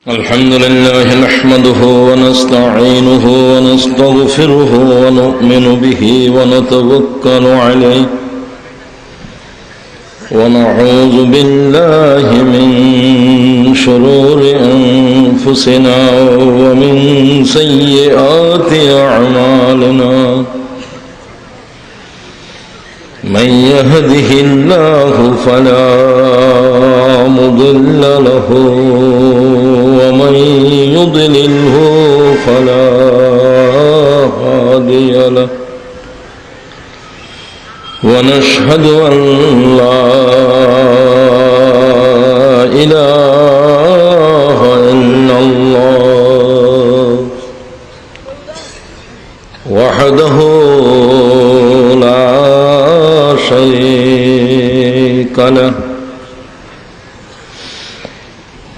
الحمد لله نحمده ونستعينه ونستغفره ونؤمن به ونتوكل عليه ونعوذ بالله من شرور أنفسنا ومن سيئات أعمالنا من يهده الله فلا مضل له ومن يضلله فلا هادي له ونشهد أن لا إله إلا الله وحده لا شريك له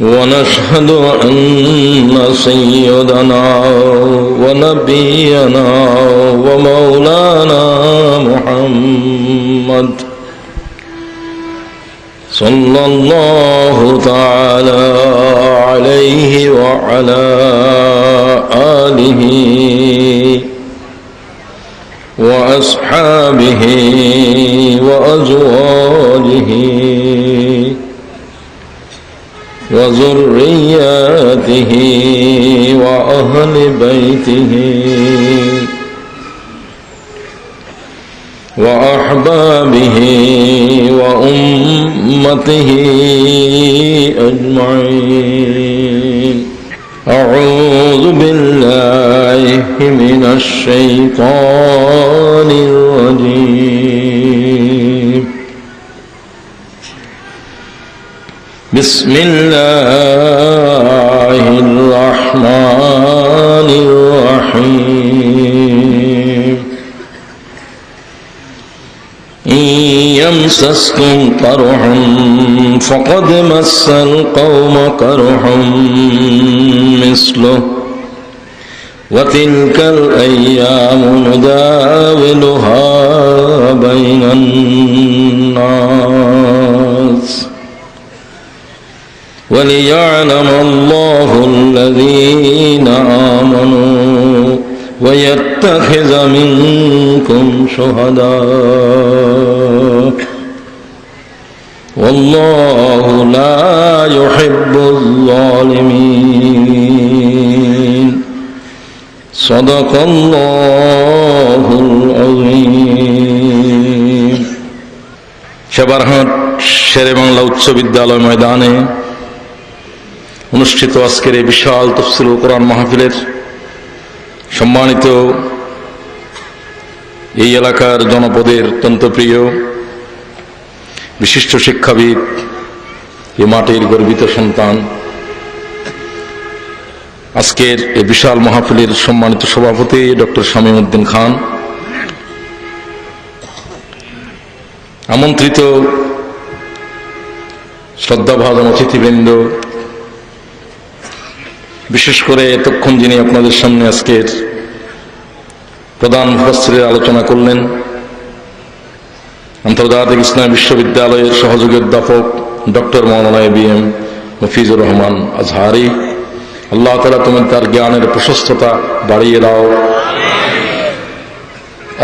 ونشهد أن سيدنا ونبينا ومولانا محمد صلى الله تعالى عليه وعلى آله وأصحابه وأزواجه وذرياته وأهل بيته وأحبابه وأمته أجمعين. أعوذ بالله من الشيطان الرجيم. بسم الله الرحمن الرحيم. إن يمسسكم قرح فقد مس القوم قرح مثله وتلك الأيام نداولها بين الناس وليعلم الله الذين آمنوا ويتخذ منكم شهداء والله لا يحب الظالمين. صدق الله العظيم. সেবারহাট শেরে বাংলা উচ্চ বিদ্যালয় ময়দানে অনুষ্ঠিত আজকের এই বিশাল তাফসীরুল কোরআন মাহফিলের সম্মানিত এই এলাকার জনপদের অত্যন্ত প্রিয় বিশিষ্ট শিক্ষাবিদ, এই মাটির গর্বিত সন্তান, আজকের এই বিশাল মাহফিলের সম্মানিত সভাপতি ডক্টর শামীম উদ্দিন খান, আমন্ত্রিত শ্রদ্ধাভাজন অতিথিবৃন্দ, বিশেষ করে এতক্ষণ যিনি আপনাদের সামনে আজকের প্রধান মুফাসসিরের আলোচনা করলেন, আন্তর্জাতিক ইসলামী বিশ্ববিদ্যালয়ের সহযোগী অধ্যাপক ডক্টর মাওলানা এবিএম মফিজুর রহমান আজহারি, আল্লাহ তাআলা তুমি তার জ্ঞানের প্রশস্ততা বাড়িয়ে দাও।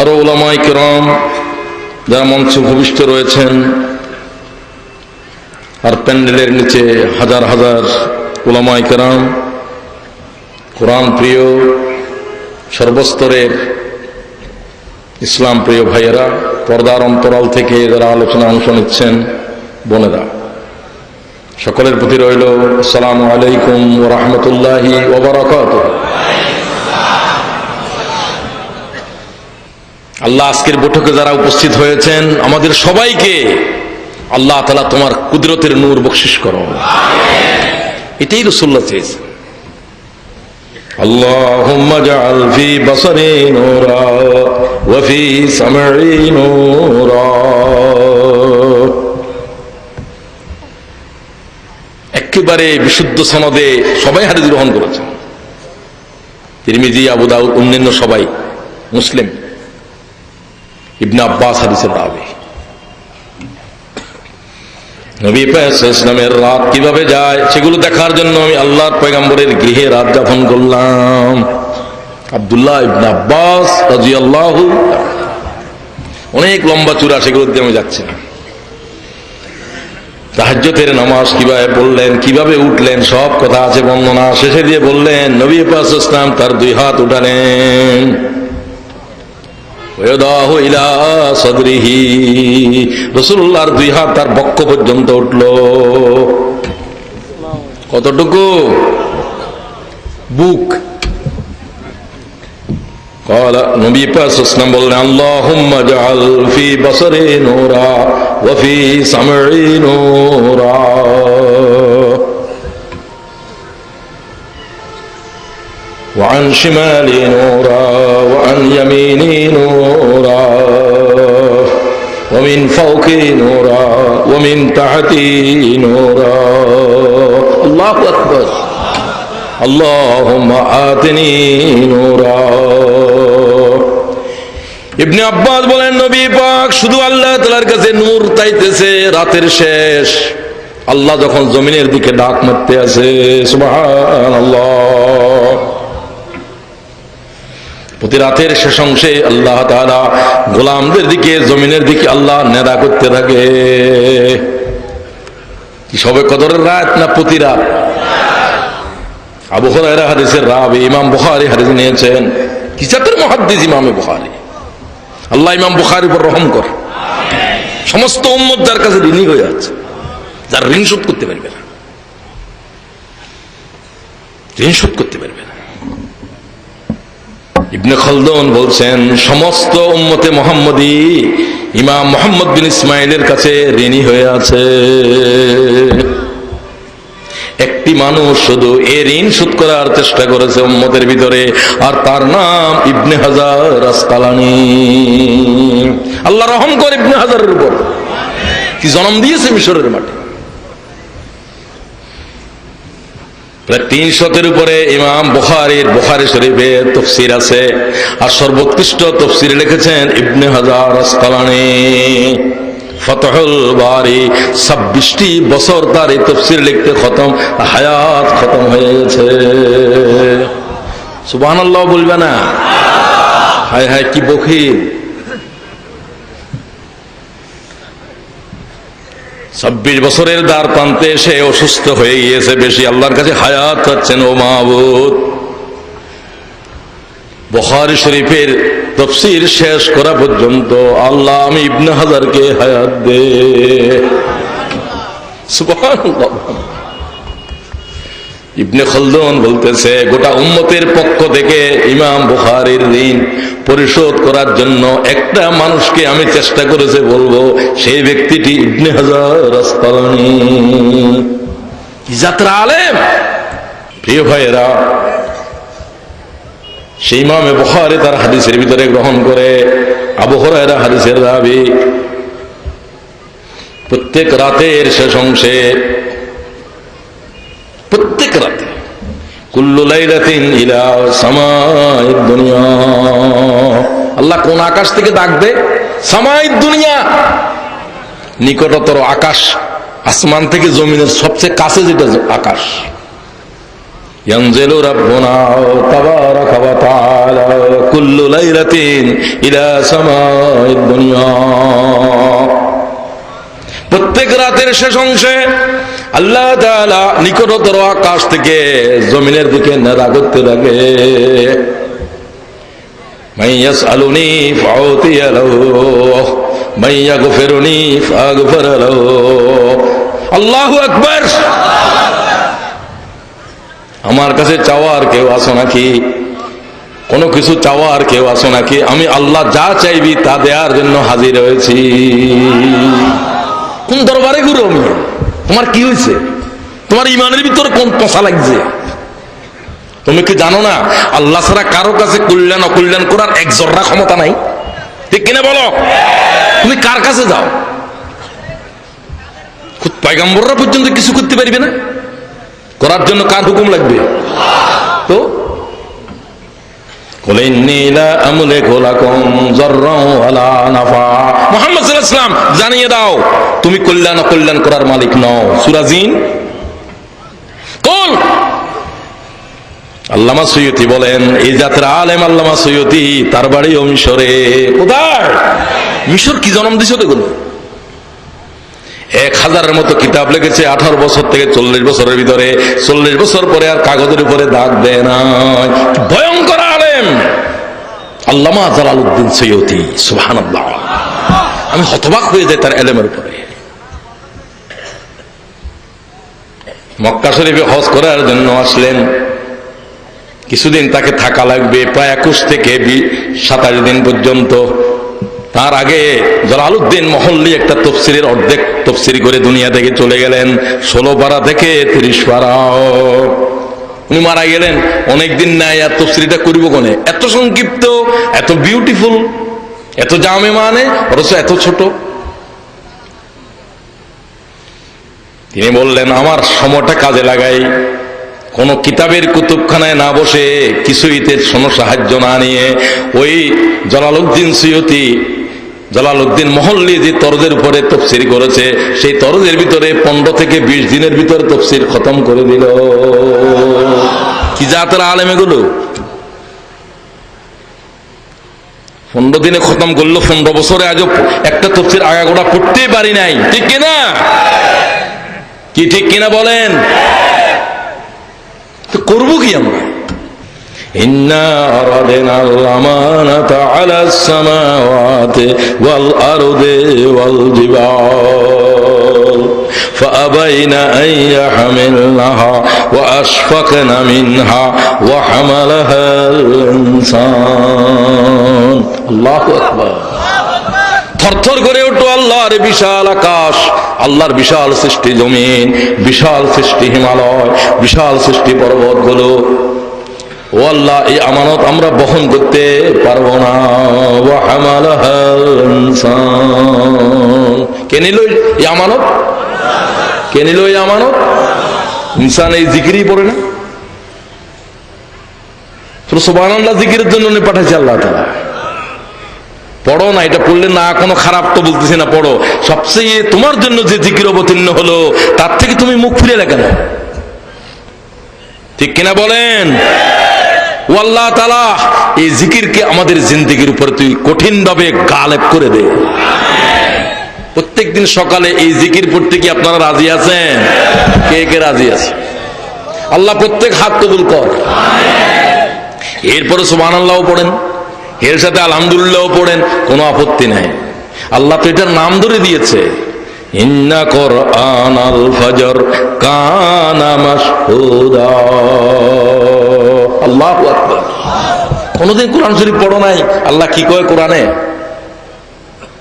আরো উলামায়ে কেরাম যারা মঞ্চে ভূমিষ্ঠ রয়েছেন, আর প্যান্ডেলের নিচে হাজার হাজার উলামায়ে কেরাম, কোরআন প্রিয় সর্বস্তরের ইসলাম প্রিয় ভাইয়েরা, পর্দার অন্তরাল থেকে যারা আলোচনা অংশ নিচ্ছেন বোনেরা, সকলের প্রতি রইল আসসালামু আলাইকুম ওয়া রাহমাতুল্লাহি ওয়া বারাকাতুহু। আল্লাহ আজকের বৈঠকে যারা উপস্থিত হয়েছেন আমাদের সবাইকে আল্লাহ তাআলা তোমার কুদরতের নূর বখশিশ করো, এটাই রাসূলুল্লাহ চেয়েছেন। اللهم اجعل في بصري نورا وفي سمعي نورا. একেবারে বিশুদ্ধ সনদে সবাই হাদিস গ্রহণ করেছেন, তিরমিজি, আবু দাউদ, অন্যান্য সবাই, মুসলিম, ইবনে আব্বাস হাদিসের রাবি। নবী পাক সাল্লাল্লাহু আলাইহি ওয়াসাল্লামের রাত কিভাবে যায় সেগুলো দেখার জন্য আমি আল্লাহর পয়গম্বরের গৃহে রাত যাপন করলাম। আব্দুল্লাহ ইবনে আব্বাস রাদিয়াল্লাহু, অনেক লম্বা চূড়া, সেগুলোতে আমি যাচ্ছি না। তাহাজ্জুদের নামাজ কিভাবে পড়লেন, কিভাবে উঠলেন, সব কথা আছে বর্ণনা। শেষে দিয়ে বললেন নবী পাক সাল্লাল্লাহু আলাইহি ওয়াসাল্লাম তার দুই হাত উঠালেন, ওয়াদাহু ইলা সাদরিহি, রাসূলুল্লাহর দুই হাত তার বক্ষ পর্যন্ত উঠল। কতটুকু? বুক। নবী পাক সাল্লাল্লাহু আলাইহি ওয়াসাল্লাম বললেন, আল্লাহুম্মা জাআল ফি বসরি নূরা ওয়া ফি সামঈ নূরা, وعن شمالي نورا وعن يميني نورا ومن فوقي نورا ومن تحتي نورا الله أكبر اللهم آتني نورا। ইবনে আব্বাস বলেন নবী পাক শুধু আল্লাহ তাআলার কাছে নূর চাইতেছে। রাতের শেষ, আল্লাহ যখন জমিনের দিকে ডাক মারতে আছে, সুবহানাল্লাহ, প্রতি রাতের শেষ অংশে আল্লাহ তাআলা গোলামদের দিকে, জমিনের দিকে আল্লাহ নেদা করতে থাকে। কি সবে কদরের রাত না প্রতি রাত? আবু হুরায়রা হাদিসের রাবি, ইমাম বুখারী হাদিস নিয়েছেন। কি জাতের মুহাদ্দিস ইমামে বুখারী! আল্লাহ ইমাম বুখারীর উপর রহম কর। সমস্ত উম্মত যার কাছে ঋণী হয়ে আছে, যার ঋণ শোধ করতে পারবে না, ঋণ শোধ করতে পারবে না। ইবনে খালদুন বলছেন সমস্ত উম্মতে মুহাম্মদী ইমাম মুহাম্মদ বিন ইসমাইলের কাছে ঋণী হয়ে আছে। একটি মানুষ শুধু এ ঋণ শোধ করার চেষ্টা করেছে উম্মতের ভিতরে, আর তার নাম ইবনে হাজার আসকালানী। আল্লাহ রহম করে ইবনে হাজারের উপর। কি জন্ম দিয়েছে মিশরের মাঠে। প্রায় ৩০০-এর উপরে ইমাম বুখারী শরীফে তাফসীর আছে, আর সর্বোৎকৃষ্ট তাফসীর লিখেছেন ইবনে হাজার আসকালানী। ফতহুল বারী ২৬টি বছর তার এই তাফসীর লিখতে খতম, হায়াত খতম হয়ে গেছে। সুবহানাল্লাহ বলবে না? হায় হায় কি বখিল! ২৬ বছরের দ্বার প্রান্তে এসে অসুস্থ হয়ে গিয়েছে বেশি, আল্লাহর কাছে হায়াত চাচ্ছেন। ও মাহবুব, বুখারী শরীফের তাফসীর শেষ করা পর্যন্ত আল্লাহ আমি ইবনে হাজারকে হায়াত দে। সুবহানাল্লাহ। ইবনে খালদুন বলতেছে গোটা উম্মতের পক্ষ থেকে ইমাম বুখারীর ঋণ পরিশোধ করার জন্য একটা মানুষকে আমি চেষ্টা করেছে বলবো, সেই ব্যক্তিটি ইবনে হাজার আসকালানী। কি যাত্রা আলেম! প্রিয় ভাইয়েরা, সেই ইমামে বুখারী তার হাদিসের ভিতরে গ্রহণ করে আবু হুরায়রা হাদিসের রাবি, প্রত্যেক রাতের শেষ অংশে, প্রত্যেক রাতে কুল্লু লাইলাতিন ইলা সামাইদ দুনিয়া, আল্লাহ কোন আকাশ থেকে ডাকবে? সামাইদ দুনিয়া, নিকটতর আকাশ, আসমান থেকে জমিনের সবচেয়ে কাছে যেটা আকাশ। ইয়ানজিলু রাব্বুনা তাবারাকা ওয়া তাআলা কুল্লু লাইলাতিন ইলা সামাইদ দুনিয়া, প্রত্যেক রাতের শেষ অংশে আল্লাহ তাআলা নিকটতর আকাশ থেকে জমিনের দিকে নেদা করতে লাগে। মান ইয়াসআলুনি ফাউতিয়া লাহু মান ইয়াগফিরুনি ফাগফির লাহু। আল্লাহু আকবার! আমার কাছে চাওয়ার কেউ আছো নাকি? কোনো কিছু চাওয়ার কেউ আছো নাকি? আমি আল্লাহ যা চাইবি তা দেওয়ার জন্য হাজির হয়েছি। কোন দরবারে ঘুরো? আমি তোমার কি হয়েছে? তোমার ইমানের ভিতরে কোন পচা লাগছে? তুমি কি জানো না আল্লাহ ছাড়া কারো কাছে কল্যাণ অকল্যাণ করার এক জর্রা ক্ষমতা নাই? ঠিক কিনা বলো? তুমি কার কাছে যাও? খুদ পয়গম্বররা পর্যন্ত কিছু করতে পারবে না, করার জন্য কার হুকুম লাগবে? তো কুল ইন্নী লা আমলিকু লাকুম যাররান ওয়ালা নাফা। মুহাম্মদ সাল্লাল্লাহু আলাইহি ওয়াসাল্লাম জানিয়ে দাও তুমি কল্যাণ অকল্যাণ করার মালিক নও। সূরা জিন। কুল। আল্লামা সৈয়দী বলেন, এই জাতের আলেম আল্লামা সৈয়দী, তার বাড়ি মিশরে। কোথায়? মিশর কি জন্ম দিছ দেখুন। 1000-এর মতো কিতাব লিখেছে 18 বছর থেকে 40 বছরের ভিতরে। 40 বছর পরে আর কাগজের উপরে দাগ দেয় না। ভয়ঙ্কর আলেম আল্লামা জালালউদ্দিন সৈয়দী। সুবহানাল্লাহ, আমি হতবাক হয়ে যাই তার এলেমের উপরে। মক্কা শরীফে হজ করার জন্য আসলেন। কিছুদিন তাকে থাকা লাগবে, প্রায় 21 থেকে 27 দিন পর্যন্ত। তার আগে জালালউদ্দিন মহল্লি একটা তফসিরের অর্ধেক তফসির করে দুনিয়া থেকে চলে গেলেন। 16 পারা থেকে 30 পারা। উনি মারা গেলেন। অনেকদিন নাই আর তফসিরটা করিব কোনে? এত সংক্ষিপ্ত, এত বিউটিফুল, এত জামে মানে, অথচ এত ছোট। তিনি বললেন, আমার সময়টা কাজে লাগাই, কোন কিতাবের কুতুবখানায় না বসে, কিছুইতে কোনো সাহায্য না নিয়ে, ওই জালালউদ্দিন সৈয়দী, জালালউদ্দিন মহল্লি যে তরজের উপরে তফসির করেছে, সেই তরজের ভিতরে 15 থেকে 20 দিনের ভিতরে তফসির খতম করে দিল। কি জাতের আলেম এগুলো! 15 দিনে খতম করলো। 15 বছরে আজও একটা তফসির আগাগোড়া পড়তেই পারি নাই। ঠিক কিনা? কি ঠিক কিনা বলেন? তো করবো কি আমরা? ইন্না আরাদনাল আমানাতা আলাস সামাওয়াতি ওয়াল আরদি ওয়াল জিবাল ফাআবাইনা আন ইয়াহমিলনাহা ওয়া আশফাকনা মিনহা ওয়া হামালাহাল ইনসান। আল্লাহু আকবার। থরথর করে ওঠো আল্লাহর বিশাল আকাশ, আল্লাহর বিশাল সৃষ্টি জমিন, বিশাল সৃষ্টি হিমালয়, বিশাল সৃষ্টি পর্বতগুলো। ও আল্লাহ, এই আমানত আমরা বহন করতে পারবো না। ওয়া হামালাহাল ইনসান। কে নিল এই আমানত? কে নিল এই আমানত? ইনসান এই জিকিরই পড়ে না। সুবহানাল্লাহ জিকিরের জন্য পাঠাইছে আল্লাহ তাআলা। পড়ো না, এটা পড়লে না কোনো খারাপ তো বলতেছি না, পড়ো। সবচেয়ে তোমার জন্য যে জিকির অবতীর্ণ হলো, তার থেকে তুমি মুখ ফিরে কেন? ঠিক কিনা বলেন? ও আল্লাহ তাআলা, এই জিকিরকে আমাদের জিন্দেগির উপরে তুই কঠিন ভাবে গালেব করে দে। প্রত্যেকদিন সকালে এই জিকির পড়তে কি আপনারা রাজি আছেন? কে কে রাজি আছে? আল্লাহ প্রত্যেক হাত কবুল কর। এরপরে সুবহানাল্লাহ পড়েন, এর সাথে আলহামদুলিল্লাহ পড়েন, কোনো আপত্তি নাই। আল্লাহ তো এটার নাম ধরে দিয়েছে, ইন্না কুরআনাল ফজর কানা মাশহুদা। আল্লাহু আকবার। কোনদিন কোরআন শরীফ পড়ো নাই? আল্লাহ কি কয় কোরআনে?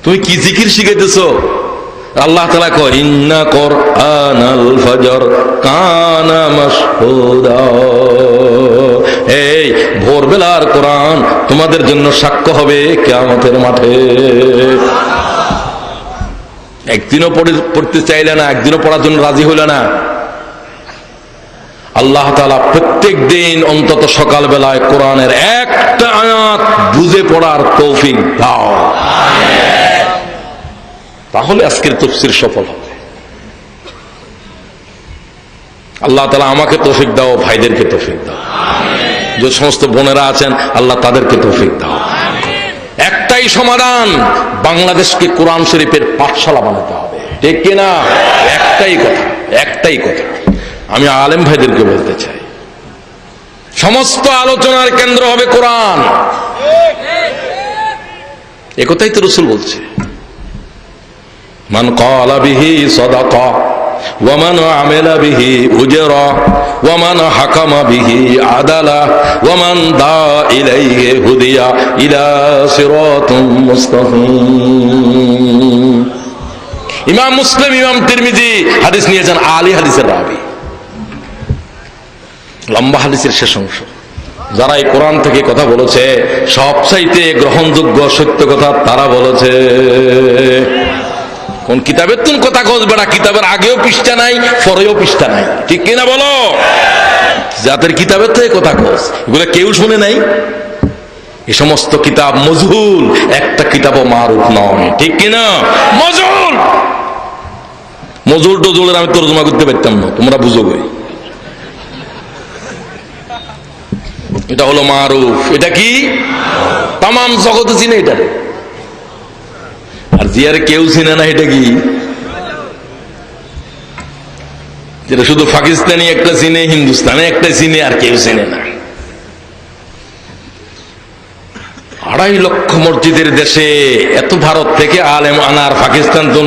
তুমি কি জিকির শিখাইতেছো? আল্লাহ তাআলা কয়, ইন্না কুরআনাল ফজর কানা মাশহুদা। এই ভোরবেলার কোরআন তোমাদের জন্য সাক্ষ্য হবে কিয়ামতের মাঠে। একদিনও পড়তে চাইলে না, একদিনও পড়ার জন্য রাজি হইল না। আল্লাহ তাআলা প্রত্যেক দিন অন্তত সকাল বেলায় কোরআনের একটা আয়াত বুঝে পড়ার তৌফিক দাও, তাহলে আজকের তাফসীর সফল হবে। আল্লাহ তাআলা আমাকে তৌফিক দাও, ভাইদেরকে তৌফিক দাও, যে সমস্ত বোনেরা আছেন আল্লাহ তাদেরকে তৌফিক দাও। একটাই সমাধান, বাংলাদেশকে কোরআন শরীফের পাঠশালা বানাতে হবে। ঠিক কিনা? একটাই কথা, একটাই কথা আমি আলেম ভাইদেরকে বলতে চাই, সমস্ত আলোচনার কেন্দ্র হবে কোরআন। একথাই তো রাসূল বলছে, মান ক্বালা বিহি সাদাকা ওয়া মান আমিলা বিহি উজরা ওয়া মান হাকামা বিহি আদালা ওয়া মান দা ইলাইহি হুদিয়া ইলা সিরাতুম মুস্তাকিম। ইমাম মুসলিম, ইমাম তিরমিজি হাদিস নিয়েছেন, আলী হাদিসের রাবী, লম্বা হাদিসের শেষ অংশ। যারা এই কোরআন থেকে কথা বলেছে, সবচাইতে গ্রহণযোগ্য সত্য কথা তারা বলেছে। কোন কিতাবের তুন কথা কসবে না, কিতাবের আগেও পৃষ্ঠা নাই, পরেও পৃষ্ঠা নাই। ঠিক কিনা বলো? যাদের কিতাবের থেকে কথা কস, এগুলো কেউ শুনে নাই। এই সমস্ত কিতাব মজহুল, একটা কিতাবও মারুফ নয়, ঠিক কিনা? মজহুল। মজহুল টজহুলের আমি তর্জমা করতে পারতাম না, তোমরা বুঝো গই। এটা হলো মারুফ। এটা কি? তামাম জগতে চিনে এটা। আর জিয়ারে কেউ চিনে না, এটা কি? যেটা শুধু পাকিস্তানি একটা চিনে, হিন্দুস্তানে একটা চিনে, আর কেউ চিনে না। 2.5 লক্ষ মসজিদের দেশে এত ভারত থেকে আলেম আনার, পাকিস্তান তো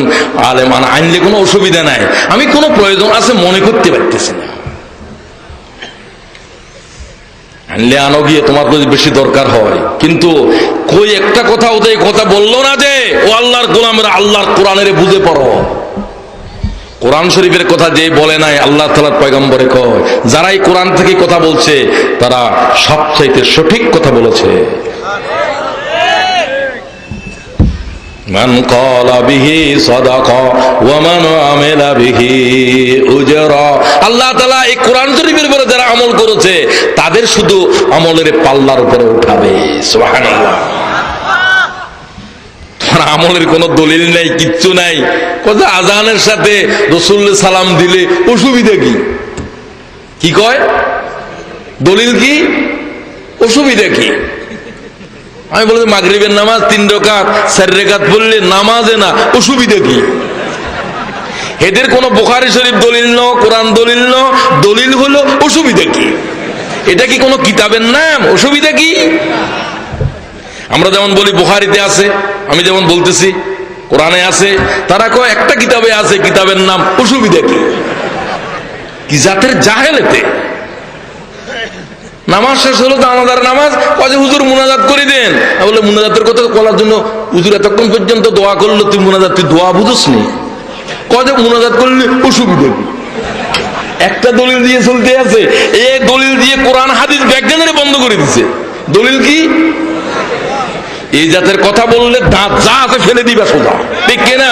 আলেম আনা আনলে কোনো অসুবিধা নাই, আমি কোনো প্রয়োজন আছে মনে করতে পারতেছি না। আনলে আনো গিয়ে তোমার যদি বেশি দরকার হয়, কিন্তু কই একটা কথা ওদের কথা বললো না যে ও আল্লাহর গোলামেরা আল্লাহর কোরআনের বুঝে পড়ো। কোরআন শরীফের কথা যে বলে নাই, আল্লাহ তাআলার পয়গম্বরে কয় যারাই কোরআন থেকে কথা বলছে তারা সবচাইতে সঠিক কথা বলেছে। মান ক্বালা বিহি সাদাকা ওয়া মান আমিলা বিহি উজরা। আল্লাহ তাআলা এই কোরআন শরীফের উপরে যারা আমল করেছে তাদের শুধু আমলের পাল্লার উপরে উঠাবে। সুবহানাল্লাহ। তোমার আমলের কোনো দলিল নেই, কিচ্ছু নাই। কথা আজানের সাথে রাসূলুল্লাহ সালাম দিলে অসুবিধা কি? কি কয়? দলিল কি? অসুবিধা কি? আমি বলছি মাগরিবের নামাজ 3 রাকাত 4 রাকাত পড়লে নামাজে না, অসুবিধা কি? এদের কোন বুখারী শরীফ দলিল ন, কোরআন দলিল ন, দলিল হলো অসুবিধা কি? এটা কি কোনো কিতাবের নাম? অসুবিধা কি? আমরা যেমন বলি বুখারীতে আছে, আমি যেমন বলতেছি কোরআনে আছে, তারা কয় একটা কিতাবে আছে, কিতাবের নাম অসুবিধা কি? কি জাতের জাহেলাতে! নামাজ শেষ হলো, জানাজার নামাজ, কাজে হুজুর মুনাজাত করে দেন। বলে মুনাজাতের কথা বলার জন্য হুজুর এতক্ষণ পর্যন্ত দোয়া করলো, তুই মুনাজাত, তুই দোয়া বুঝোস নি? কাজে মুনাজাত করলে অসুবিধা কি? একটা দলিল দিয়ে চলতে আছে, এই দলিল দিয়ে কোরআন হাদিস বিজ্ঞানের বন্ধ করে দিছে। দলিল কি? এই জাতের কথা বললে দাঁত যা আছে ফেলে দিবা সোজা, ঠিক কিনা?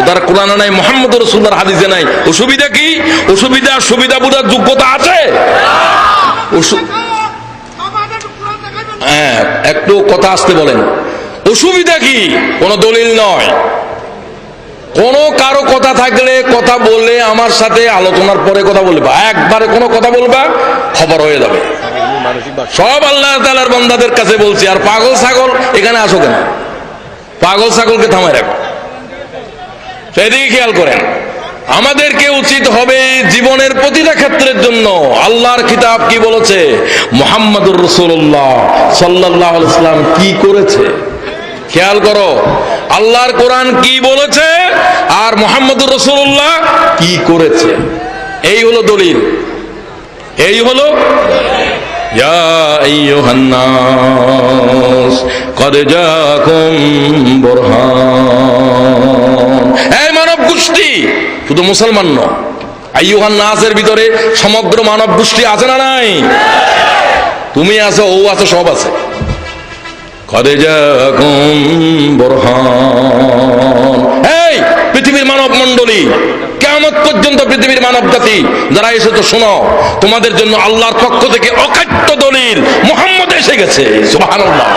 ওদের কোরআনে নাই, মুহাম্মদুর রাসূলুল্লাহর হাদিসে নাই, অসুবিধা কি? অসুবিধা সুবিধা বোঝার যোগ্যতা আছে? হ্যাঁ, একটু কথা আসতে বলেন। অসুবিধা কি? কোন দলিল নয়। কোন কারো কথা থাকলে কথা বলে আমার সাথে আলোচনার পরে কথা বলবা, একবারে কোনো কথা বলবা খবর হয়ে যাবে। সব আল্লাহ তাআলার বান্দাদের কাছে বলছি। আর পাগল ছাগল এখানে আসো কেন? পাগল ছাগলকে থামায় রাখো, সেদিকে খেয়াল করেন। আমাদেরকে উচিত হবে জীবনের প্রতিটা ক্ষেত্রের জন্য আল্লাহর কিতাব কি বলেছে, মুহাম্মদুর রাসূলুল্লাহ সাল্লাল্লাহু আলাইহি ওয়াসাল্লাম কি করেছে খেয়াল করো। আল্লাহর কোরআন কি বলেছে আর মুহাম্মদুর রাসূলুল্লাহ কি করেছে, এই হলো দলিল। এই হলো ইয়া আইয়ুহান নাস ক্বাদ জাআকুম বুরহান। এই মানব গোষ্ঠী, শুধু মুসলমান নয়, আইয়ুহান নাসের ভিতরে সমগ্র মানব গোষ্ঠী আছে না নাই? তুমি আছো, ও আছে, সব আছে। ক্বাদ জাআকুম বুরহান। এই পৃথিবীর মানব মণ্ডলী, কিয়ামত পর্যন্ত পৃথিবীর মানব জাতি যারা এসেছো, শোনো, তোমাদের জন্য আল্লাহর পক্ষ থেকে অকাট্য দলিল মুহাম্মদ এসে গেছে। সুবহানাল্লাহ।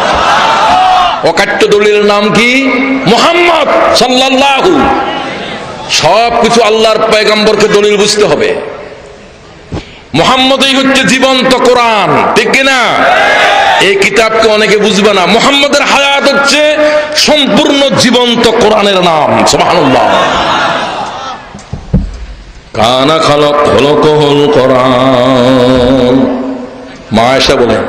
অকাট্য দলিলের নাম কি? মুহাম্মদ সাল্লাল্লাহু। সবকিছু আল্লাহর পয়গম্বরকে দলিল বুঝতে হবে। মুহাম্মদই হচ্ছে জীবন্ত কোরআন, ঠিক কিনা? এই কিতাবকে অনেকে বুঝবে না। মুহাম্মদের হায়াত হচ্ছে সম্পূর্ণ জীবন্ত কোরআনের নাম। সুবহানাল্লাহ। কানা খলকহুল কোরআন। মা আয়েশা বলেন,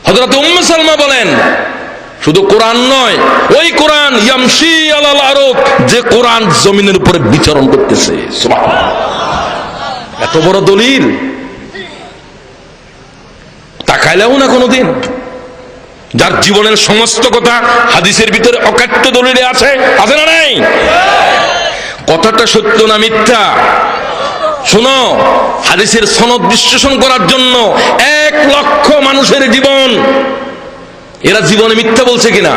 হযরত উম্মে সালমা বলেন, শুধু কোরআন নয়, ওই কোরআন ইয়ামশি আলাল আরদ, যে কোরআন জমিনের উপরে বিচরণ করতেছে। সুবহানাল্লাহ। এত বড় দলিল তাকাইলেও না কোনোদিন, যার জীবনের সমস্ত কথা হাদিসের ভিতরে অকাট্য দলিলে আছে, আছে না নাই? কথাটা সত্য না মিথ্যা? শোনো, হাদিসের সনদ বিশ্লেষণ করার জন্য 1 লক্ষ মানুষের জীবন, এরা জীবনে মিথ্যা বলছে কিনা,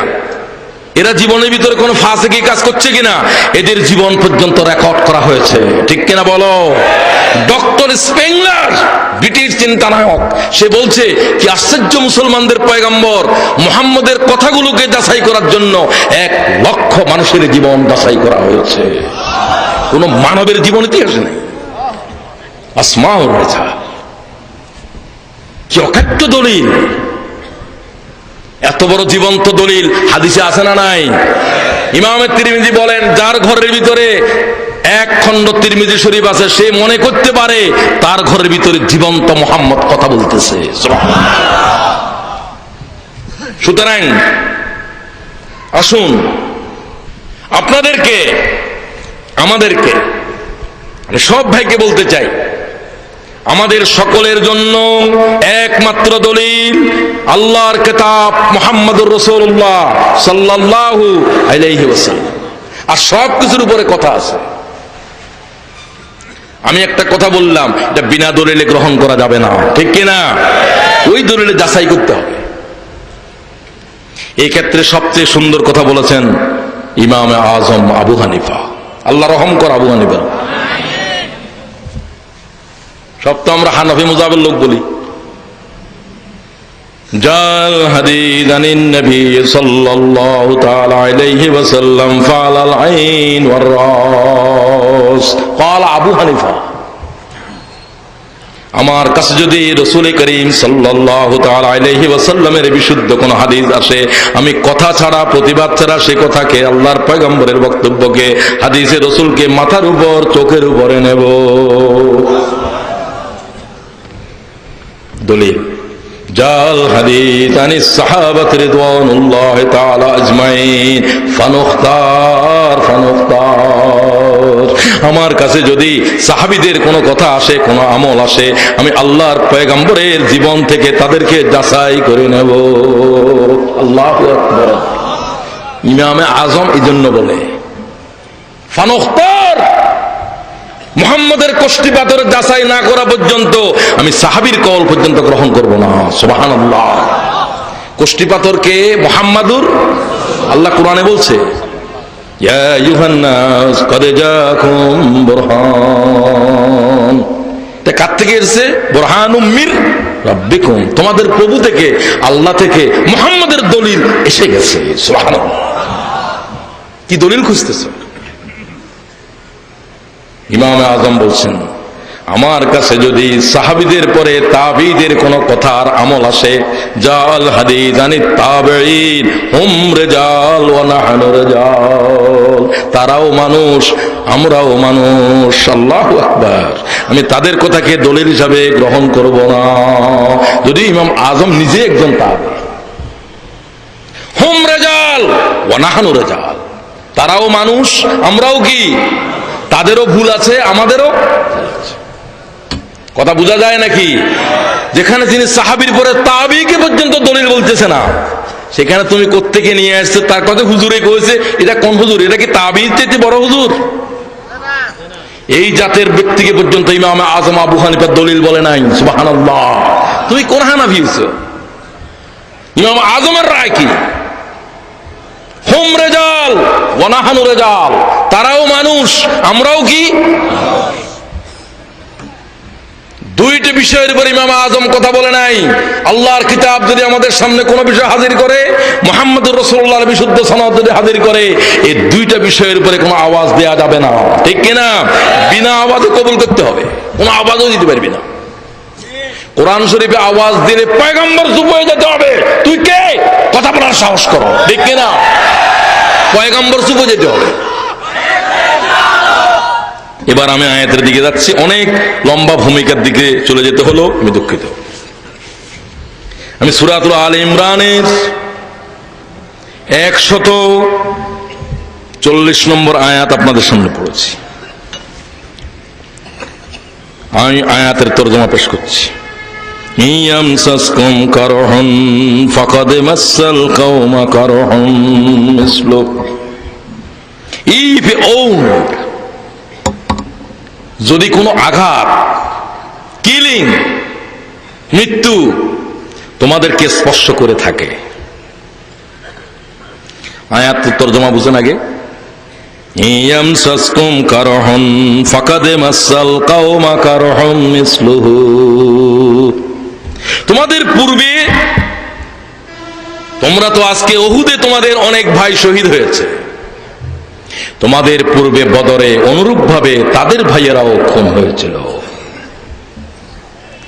এরা জীবনের ভিতরে কোনো ফাসিকি কাজ করছে কিনা, এদের জীবন পর্যন্ত রেকর্ড করা হয়েছে, ঠিক কিনা বলো? ডক্টর স্পেংলার ব্রিটিশ চিন্তানায়ক, সে বলছে কি আশ্চর্য, মুসলমানদের পয়গম্বর মুহাম্মদের কথাগুলোকে যাচাই করার জন্য 1 লক্ষ মানুষের জীবন যাচাই করা হয়েছে, কোন মানবের জীবন ইতিহাসে নেই। আসমাউর রিজাল, কি অকাট্য দলিল, এত বড় জীবন্ত দলিল হাদিসে আছে না নাই? ইমাম তিরমিজি বলেন, যার ঘরের ভিতরে 1 খণ্ড তিরমিজি শরীফ আছে, সে মনে করতে পারে তার ঘরের ভিতরে জীবন্ত মুহাম্মদ কথা বলতেছে। সুতরাং আসুন, আপনাদেরকে, আমাদেরকে, সব ভাইকে বলতে চাই, আমাদের সকলের জন্য একমাত্র দলিল আল্লাহর কিতাব মুহাম্মদুর রাসূলুল্লাহ সাল্লাল্লাহু আলাইহি ওয়াসাল্লাম, আর সব কিছুর উপরে কথা আছে। আমি একটা কথা বললাম, এটা বিনা দলিলে গ্রহণ করা যাবে না, ঠিক কিনা? ওই দলিলে যাচাই করতে হবে। এই ক্ষেত্রে সবচেয়ে সুন্দর কথা বলেছেন ইমাম আজম আবু হানিফা, আল্লাহ রহম কর আবু হানিফা। সব তো আমরা হানাফি মুযাবের লোক বলি। জাল হাদিস আনিন নবী সাল্লাল্লাহু তাআলা আলাইহি ওয়াসাল্লাম ফালাল আইন ওয়ার রাস قال আবু হানিফা, আমার কাছে যদি রাসূল করিম সাল্লাল্লাহু তাআলা আলাইহি ওয়াসাল্লামের বিশুদ্ধ কোন হাদিস আসে, আমি কথা ছাড়া, প্রতিবাদ ছাড়া সে কথাকে, আল্লাহর পয়গম্বরের বক্তব্যকে, হাদিসে রাসূলকে মাথার উপর, চোখের উপরে নেব। দলিল জাল হাদিস আনিস সাহাবাত রিদওয়ানুল্লাহি তাআলা আজমাইন ফানুখতার। আমার কাছে যদি সাহাবীদের কোনো কথা আসে, কোনো আমল আসে, আমি আল্লাহর পয়গম্বরের জীবন থেকে তাদেরকে যাচাই করে নেব। আল্লাহু আকবার। ইমামে আজম এই জন্য বলে ফানুখতার, মুহাম্মদের কষ্টি পাথর যাচাই না করা পর্যন্ত আমি সাহাবীর কওল পর্যন্ত গ্রহণ করব না। সুবহানাল্লাহ। কষ্টি পাথরকে মুহাম্মাদুর, আল্লাহ কোরআনে বলছে ইয়া আইয়ুহান নাস ক্বাদ জাআকুম বুরহান, এটা কার থেকে এসেছে? বুরহানুম মির রাব্বিকুম, তোমাদের প্রভু থেকে, আল্লাহ থেকে মুহাম্মাদের দলিল এসে গেছে। সুবহানাল্লাহ। কি দলিল খুঁজতেছে? ইমাম আজম বলছেন, আমার কাছে যদি সাহাবীদের পরে তাবিঈদের কোন কথার আমল আসে, জাল হাদিস আনিত তাবিঈন হুম রিজাল ওয়া নাহনু রিজাল, তারাও মানুষ, আমরাও মানুষ। আল্লাহু আকবার। আমি তাদের কথাকে দলিল হিসাবে গ্রহণ করব না, যদি ইমাম আজম নিজে একজন তাবিঈ। হুম রিজাল ওয়া নাহনু রিজাল, তারাও মানুষ, আমরাও কি? তাদেরও ভুল আছে, আমাদেরও। কথা বোঝা যায় নাকি? যেখানে তিনি সাহাবীর পরে তাবিঈকে পর্যন্ত দলিল বলতেছে না, সেখানে তুমি কোত্থেকে নিয়ে আসছে? তার কথা হুজুরে কইছে, এটা কোন হুজুর? এটা কি তাবিঈর চেয়ে বড় হুজুর? এই জাতের ব্যক্তিকে পর্যন্ত ইমাম আজম আবু হানিফা দলিল বলে নাই। সুবহানাল্লাহ। তুমি কোন হানাফি হইছো? ইমাম আজমের রায় কি? হুম রিজাল ওয়া নাহনু রিজাল, তারাও মানুষ, আমরাও কি? দুইটি বিষয়ের উপর ইমাম আজম কথা বলে নাই। আল্লাহর কিতাব যদি আমাদের সামনে কোনো বিষয় হাজির করে, মুহাম্মদুর রাসূলুল্লাহর বিশুদ্ধ সনদ যদি হাজির করে, এই দুইটা বিষয়ের উপরে কোনো আওয়াজ দেয়া যাবে না, ঠিক কিনা? বিনা আওয়াজে কবুল করতে হবে, কোনো আওয়াজও দিতে পারবি না। কোরআন শরীফে আওয়াজ দিলে পয়গম্বর চুপ হয়ে যেতে হবে। তুই কে কথা বলার সাহস করো, ঠিক কিনা? পয়গম্বর চুপ হয়ে যেতে হবে। এবার আমি আয়াতের দিকে যাচ্ছি, অনেক লম্বা ভূমিকার দিকে চলে যেতে হলো, আমি দুঃখিত। আমি সূরাতুল আলে ইমরানের 140 নম্বর আয়াত আপনাদের সামনে পড়েছি। আমি আয়াতের তরজমা পেশ করছি। ইয়ামসাসকুম কারহুন ফাকাদ মাসাল কওমা কারহুন মিসলু, ইফ যদি কোনো আঘাত, কিলিং, মৃত্যু তোমাদেরকে স্পর্শ করে থাকে। আয়াত তরজমা বুঝেন আগে। ইয়ামসাসকুম কারহুন ফাকাদ মাসাল কওমা কারহুন মিসলুহু, তোমাদের পূর্বে তোমরা তো আজকে উহুদে তোমাদের অনেক ভাই শহীদ হয়েছে, তোমাদের পূর্বে বদরে অনুরূপভাবে তাদের ভাইয়েরাও খুন হয়েছিল।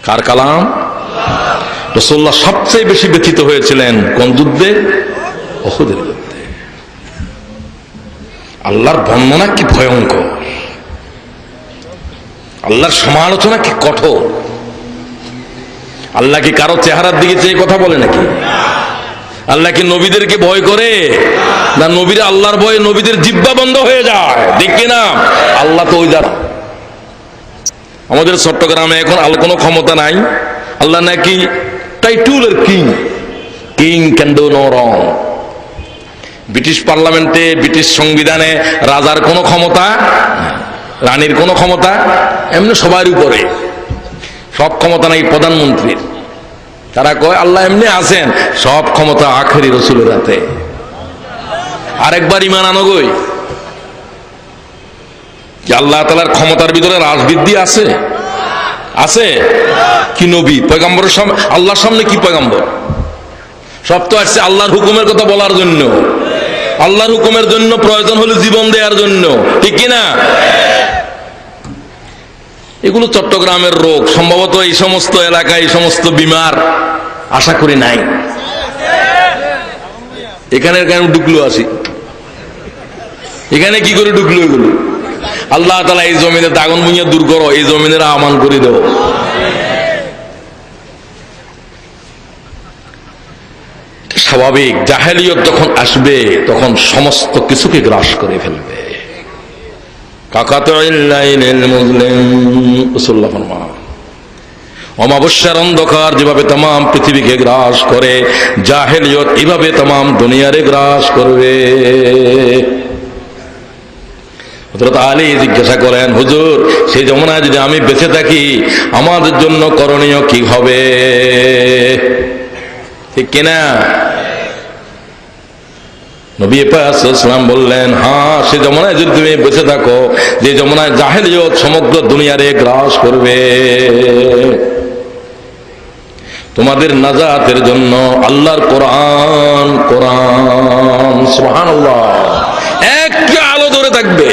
কার কালাম? রাসূলুল্লাহ সবচেয়ে বেশি ব্যথিত হয়েছিলেন কোন যুদ্ধে? উহুদের যুদ্ধে। আল্লাহর বর্ণনা কি ভয়ঙ্কর, আল্লাহর সমালোচনা কি কঠোর। আল্লাহ কি কারো চেহারার দিকে চেয়ে কথা বলে নাকি? আল্লাহ কি নবীদেরকে ভয় করে? না নবীরা আল্লাহর ভয়ে নবীদের জিহ্বা বন্ধ হয়ে যায়, দেখি না? আল্লাহ তো ওই যারা আমাদের চট্টগ্রামে এখন আল্লাহ কোনো ক্ষমতা নাই, আল্লাহ নাকি টাইটুলের king, king can do no wrong. British পার্লামেন্টে, ব্রিটিশ সংবিধানে রাজার কোনো ক্ষমতা, রানীর কোনো ক্ষমতা, এমনি সবার উপরে সব ক্ষমতা নাই প্রধানমন্ত্রীর। তারা কয় আল্লাহ এমনি আছেন, সব ক্ষমতা আখেরি রসুলের হাতে। আরেকবার ইমান আনগই যে আল্লাহ তাআলার ক্ষমতার ভিতরে রাজবৃদ্ধি আছে, আছে কি? নবী পয়গম্বরের সামনে, আল্লাহর সামনে কি পয়গম্বর? সব তো আসছে আল্লাহর হুকুমের কথা বলার জন্য, আল্লাহর হুকুমের জন্য প্রয়োজন হলে জীবন দেওয়ার জন্য, ঠিক কিনা? এগুলো চট্টগ্রামের রোগ, সম্ভবত এই সমস্ত এলাকায় এই সমস্ত বিমার আশা করি নাই। এখানের কেন ঢুকলো? আসি এখানে কি করে ঢুকলো এগুলো? আল্লাহ তাআলা এই জমিনে দাগন ভুঁইয়া দূর করো, এই জমিনের আমান করে দেব। স্বাভাবিক জাহেলিয়ত যখন আসবে তখন সমস্ত কিছুকে গ্রাস করে ফেলবে। অমাবস্যার অন্ধকার যেভাবে তাম পৃথিবীকে গ্রাস করে, জাহেলিয়ত এইভাবে তাম দুনিয়ারে গ্রাস করবে। হযরত আলী জিজ্ঞাসা করেন, হুজুর সেই জমানায় যদি আমি বেঁচে থাকি আমাদের জন্য করণীয় কি হবে? ঠিক কিনা? নবী পাক সাল্লাল্লাহু আলাইহি ওয়াসাল্লাম বললেন, হ্যাঁ সে জমানায় যদি তুমি বেঁচে থাকো, যে জমানায় জাহেলিয়ত সমগ্র দুনিয়ারে গ্রাস করবে, তোমাদের নাজাতের জন্য আল্লাহর কোরআন, কোরআন সুবহানাল্লাহ একটা আলো ধরে থাকবে।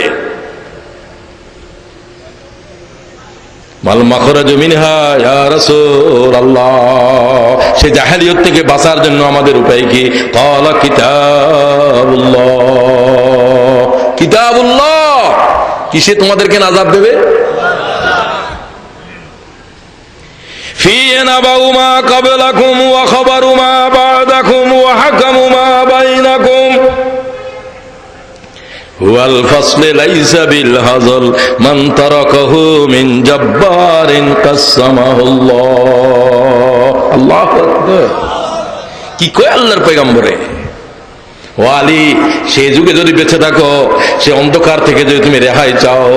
মাল মাখরাজু মিনহা ইয়া রাসূলুল্লাহ, সে জাহেলিয়ত থেকে বাঁচার জন্য আমাদের উপায় কি? ক্বালা কিতাবুল্লাহ, কিতাবুল্লাহ। কিসে তোমাদেরকে নাজাত দেবে? ফি নাবাউ মা ক্বাবলাকুম ওয়া খাবারু মা বা'দাকুম ওয়া হাকামু মা বাইনাকুম ওয়াল ফাসলে লাইসা বিল হাযল মান তারাকাহু মিন জাব্বারিন কাসসামাহুল্লাহ। আল্লাহু আকবার। কি কয় আল্লাহর পয়গম্বরে? ও আলী, সেই যুগে যদি বেঁচে থাকো, সে অন্ধকার থেকে যদি তুমি রেহাই চাও,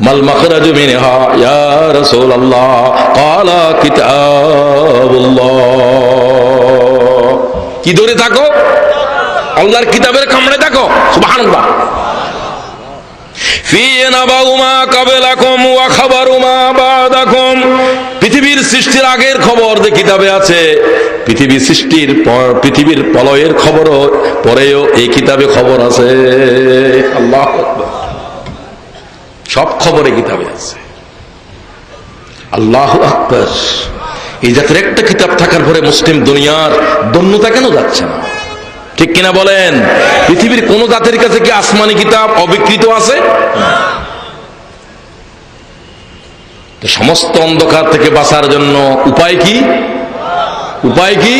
মাল মাখরাজু মিনহা ইয়া রাসূলুল্লাহ ক্বালা কিতাবুল্লাহ। কি ধরে থাকো? আল্লাহর কিতাবের কামড়ে থাকো। সুবহানাল্লাহ। ফি নাবাউ মা ক্বাবলাকুম ওয়া খাবারু মা বা'দাকুম, পৃথিবীর সৃষ্টির আগের খবর যে কিতাবে আছে, পৃথিবী সৃষ্টির পর পৃথিবীর প্রলয়ের খবরও পরেও এই কিতাবে খবর আছে। আল্লাহু আকবার। সব খবরে কিতাবে আছে। আল্লাহু আকবার। এই জাতের একটা কিতাব থাকার পরে মুসলিম দুনিয়ার দন্যতা কেন যাচ্ছে না? ঠিক কিনা বলেন? পৃথিবীর কোন জাতির কাছে কি আসমানি কিতাব অবিকৃত আছে? সমস্ত অন্ধকার থেকে বাঁচার জন্য উপায় কি? উপায় কি?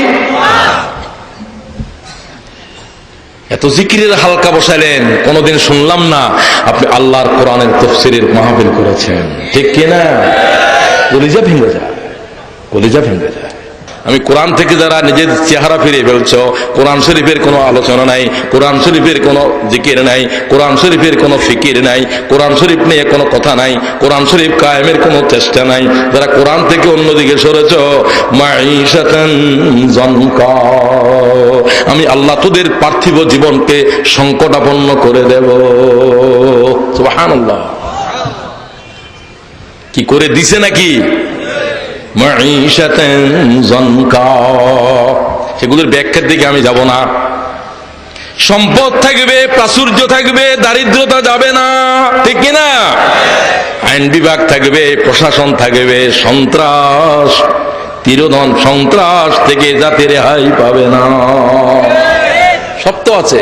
এত জিকিরের হালকা বসাইলেন, কোনদিন শুনলাম না আপনি আল্লাহর কোরআনের তাফসীরের মাহফিল করেছেন। ঠিক কিনা? কলিজা ভেঙে যায়, কলিজা ভেঙে যায়। আমি কোরআন থেকে যারা নিজের চেহারা ফিরে ফেলছ, কোরআন শরীফের কোনো আলোচনা নাই, কোরআন শরীফের কোনো জিকির নাই, কোরআন শরীফের কোনো ফিকির নাই, কোরআন শরীফ নিয়ে কোনো কথা নাই, কোরআন শরীফ কায়েমের কোনো চেষ্টা নাই, যারা কোরআন থেকে অন্যদিকে সরেছ, মাঈশাতান যানকা, আমি আল্লাহ তোদের পার্থিব জীবনকে সংকটাপন্ন করে দেব। সুবহানাল্লাহ। কি করে দিছে নাকি? মাঈশাতান যানকা। সেগুলোর ব্যাখ্যার দিকে আমি যাব না। সম্পদ থাকবে, প্রাচুর্য থাকবে, দারিদ্রতা যাবে না, ঠিক কিনা? আইন বিভাগ থাকবে, প্রশাসন থাকবে, সন্ত্রাস তিরোধন, সন্ত্রাস থেকে জাতি রেহাই পাবে না। সব তো আছে।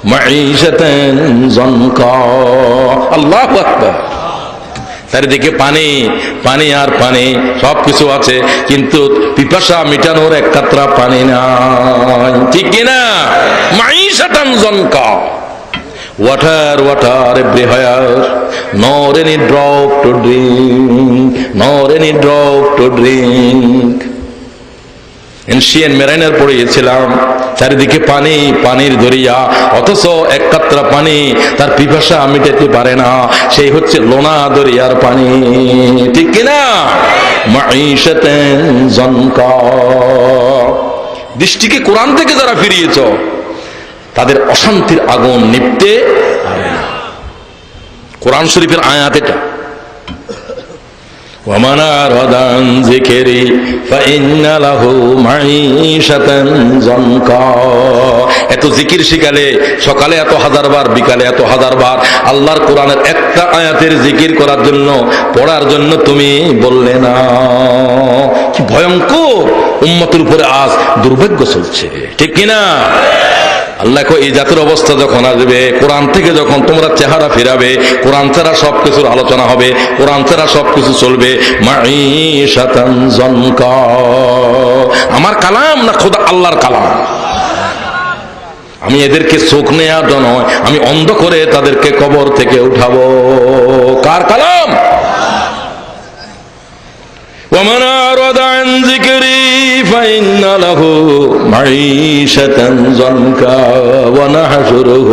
মাঈশাতান যানকা। আল্লাহু আকবার। চারিদিকে পানি, পানি আর পানি, সবকিছু আছে, কিন্তু পিপাসা মিটানোর এক কাতরা পানি নাই, ঠিক কিনা? মাঈশাতান যানকা। Water, water everywhere, nor any drop to drink, nor any drop to drink. Ancient mariner পড়িয়েছিলাম, চারিদিকে পানি, পানির দরিয়া, অথচ এক কাতরা পানি তার পিপাসা মিটাতে পারে না, সেই হচ্ছে লোনা দরিয়ার পানি, ঠিক কিনা? মাঈশাতান যানকা। দৃষ্টিকে কোরআন থেকে যারা ফিরিয়েছ, তাদের অশান্তির আগুন নিভতে পারে না। কোরআন শরীফের আয়াত এটা। ومن أعرض عن ذكري فإن له معيشة ضنكا। এত জিকির শিখালে, সকালে এত হাজার বার, বিকালে এত হাজার বার আল্লাহর কোরআনের একটা আয়াতের জিকির করার জন্য, পড়ার জন্য তুমি বললে না। কি ভয়ঙ্কর উম্মতের উপরে আজ দুর্ভাগ্য চলছে, ঠিক কিনা? আল্লাহ কো, এই জাতির অবস্থা যখন আসবে, কোরআন থেকে যখন তোমরা চেহারা ফিরাবে, কোরআন ছাড়া সবকিছুর আলোচনা হবে, কোরআন ছাড়া সবকিছু চলবে। মাঈশাতান যানকা। আমার কালাম না খোদা আল্লাহর কালাম? আমি এদেরকে চোখ নেওয়ার জন্য আমি অন্ধ করে তাদেরকে কবর থেকে উঠাবো। কার কালাম? ومن أعرض عن ذكري فإن له معيشة ضنكا ونحشره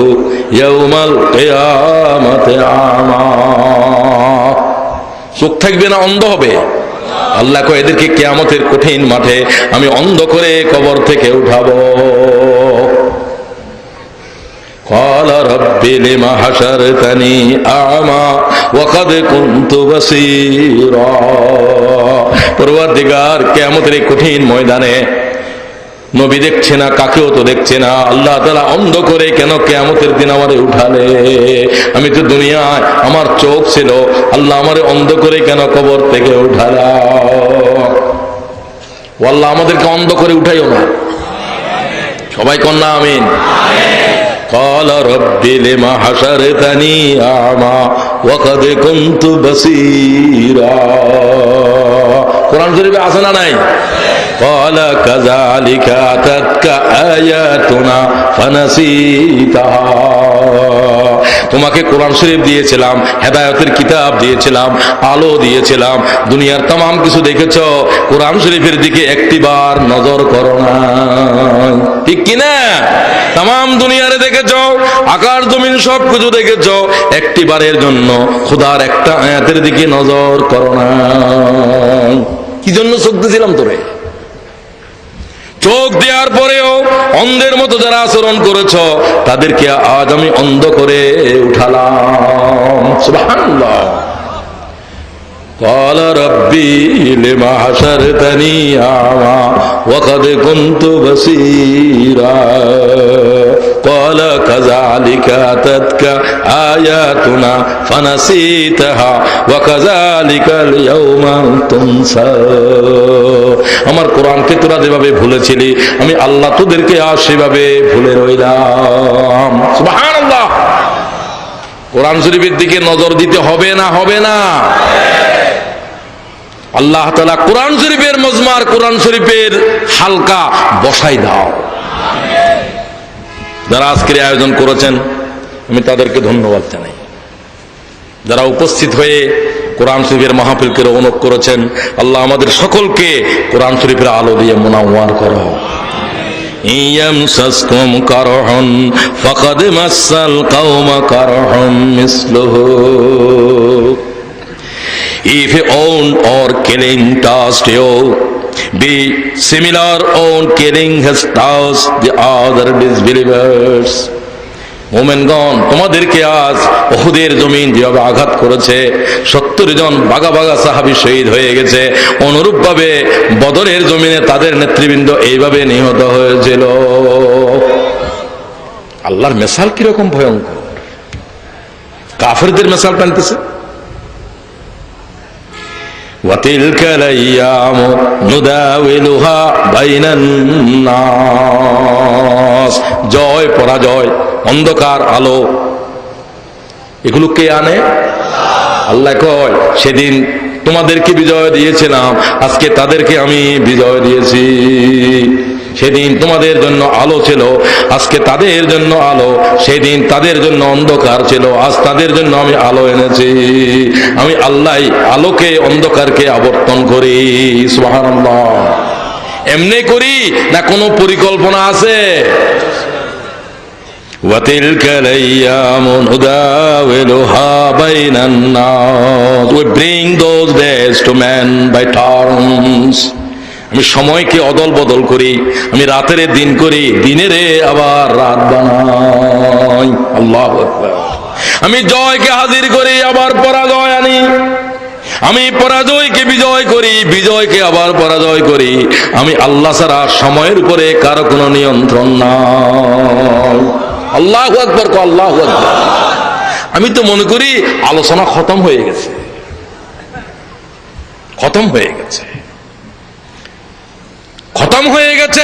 يوم القيامة أعمى। চোখ থাকবে না, অন্ধ হবে। আল্লাহ কয়, এদেরকে কিয়ামতের কঠিন মাঠে আমি অন্ধ করে কবর থেকে উঠাবো। قال رب لما حشرتني أعمى وقد كنت بصيرا। পরওয়ারদিগার, কিয়ামতের এই কঠিন ময়দানে নবী দেখছে না, কাকেও তো দেখছে না, আল্লাহ তাআলা অন্ধ করে কেন কিয়ামতের দিন আমারে উঠালে? আমি তো দুনিয়ায় আমার চোখ ছিল, আল্লাহ আমারে অন্ধ করে কেন কবর থেকে উঠালা? ও আল্লাহ, আমাদেরকে অন্ধ করে উঠাইও না। সবাই কন্যা আমিন। قال رب لما حشرتني أعمى وقد كنت بصيرا। কোরআন শরীফে আছে না নাই? قال كذلك أتتك آياتنا فنسيتها। তোমাকে কোরআন শরীফ দিয়েছিলাম, হেদায়েতের কিতাব দিয়েছিলাম, আলো দিয়েছিলাম, দুনিয়ার तमाम কিছু দেখেছো, কোরআন শরীফের দিকে একটিবার নজর করো না, ঠিক কি না? तमाम দুনিয়ারে দেখেছো, আকাশ জমিন সব কিছু দেখেছো, একটিবারের জন্য খোদার একটা আয়াতের দিকে নজর করো না। কি জন্য চোখ দিয়েছিলাম তোরে? চোখ দেওয়ার পরেও অন্ধের মতো যারা আচরণ করেছ, তাদেরকে আজ আমি অন্ধ করে উঠালাম। সুবহানাল্লাহ। قال ربي لما حشرتني أعمى وقد كنت بصيرا قال كذلك أتتك آياتنا فنسيتها وكذلك اليوم تنسى। আমার কোরআনকে তোরা যেভাবে ভুলেছিলি, আমি আল্লাহ তোদেরকে আজ সেভাবে ভুলে রইলাম। সুবহানাল্লাহ। কোরআন শরীফের দিকে নজর দিতে হবে না? হবে না? আল্লাহ তাআলা কোরআন শরীফের মজমার, কোরআন শরীফের হালকা বসাই দাও। যারা আজকের আয়োজন করেছেন, আমি তাদেরকে ধন্যবাদ জানাই। যারা উপস্থিত হয়ে কোরআন শরীফের মাহফিলকে রৌনক করেছেন, আল্লাহ আমাদের সকলকে কোরআন শরীফের আলো দিয়ে মুনাওয়ার করো। ইয়ামসাসকুম কারহুন ফাকাদ মাসাল কওমা কারহুম মিসলুহু। If a wound or killing touched you, be similar wound killing has touched the other disbelievers. মোমেনগণ, তোমাদেরকে আজ উহুদের জমিন যেভাবে আঘাত করেছে, 70 জন বাগা বাগা সাহাবী শহীদ হয়ে গেছে, অনুরূপভাবে বদরের জমিনে তাদের নেতৃবৃন্দ এইভাবে নিহত হয়েছিল। আল্লাহর মেসাল কিরকম ভয়ঙ্কর! কাফেরদের মেসাল টানতেছে। وَتِلْكَ الْأَيَّامُ نُدَاوِلُهَا بَيْنَ النَّاسِ। জয় পরাজয়, অন্ধকার আলো, এগুলো কে আনে? আল্লাহ কয়, সেদিন তোমাদেরকে বিজয় দিয়েছিলাম, আজকে তাদেরকে আমি বিজয় দিয়েছি। সেদিন তোমাদের জন্য আলো ছিল, আজকে তাদের জন্য আলো। সেদিন তাদের জন্য অন্ধকার ছিল, আজ তাদের জন্য আমি আলো এনেছি। আমি আল্লাহ আলোকে অন্ধকারকে আবর্তন করি। সুবহানাল্লাহ। এমনি করি না কোনো পরিকল্পনা আছে? وَتِلْكَ الْأَيَّامُ نُدَاوِلُهَا بَيْنَ النَّاسِ। We bring those days to men by turns। আমি সময়কে অদল বদল করি, আমি রাতের দিন করি, দিনের আবার রাত বানাই। আল্লাহু আকবার। আমি জয়কে হাজির করি, আবার পরাজয় আনি। আমি পরাজয়কে বিজয় করি, বিজয়কে আবার পরাজয় করি। আমি আল্লাহ ছাড়া সময়ের উপরে কারো কোনো নিয়ন্ত্রণ নাই। আল্লাহু আকবার, আল্লাহু আকবার। আমি তো মনে করি আলোচনা খতম হয়ে গেছে, খতম হয়ে গেছে, খতম হয়ে গেছে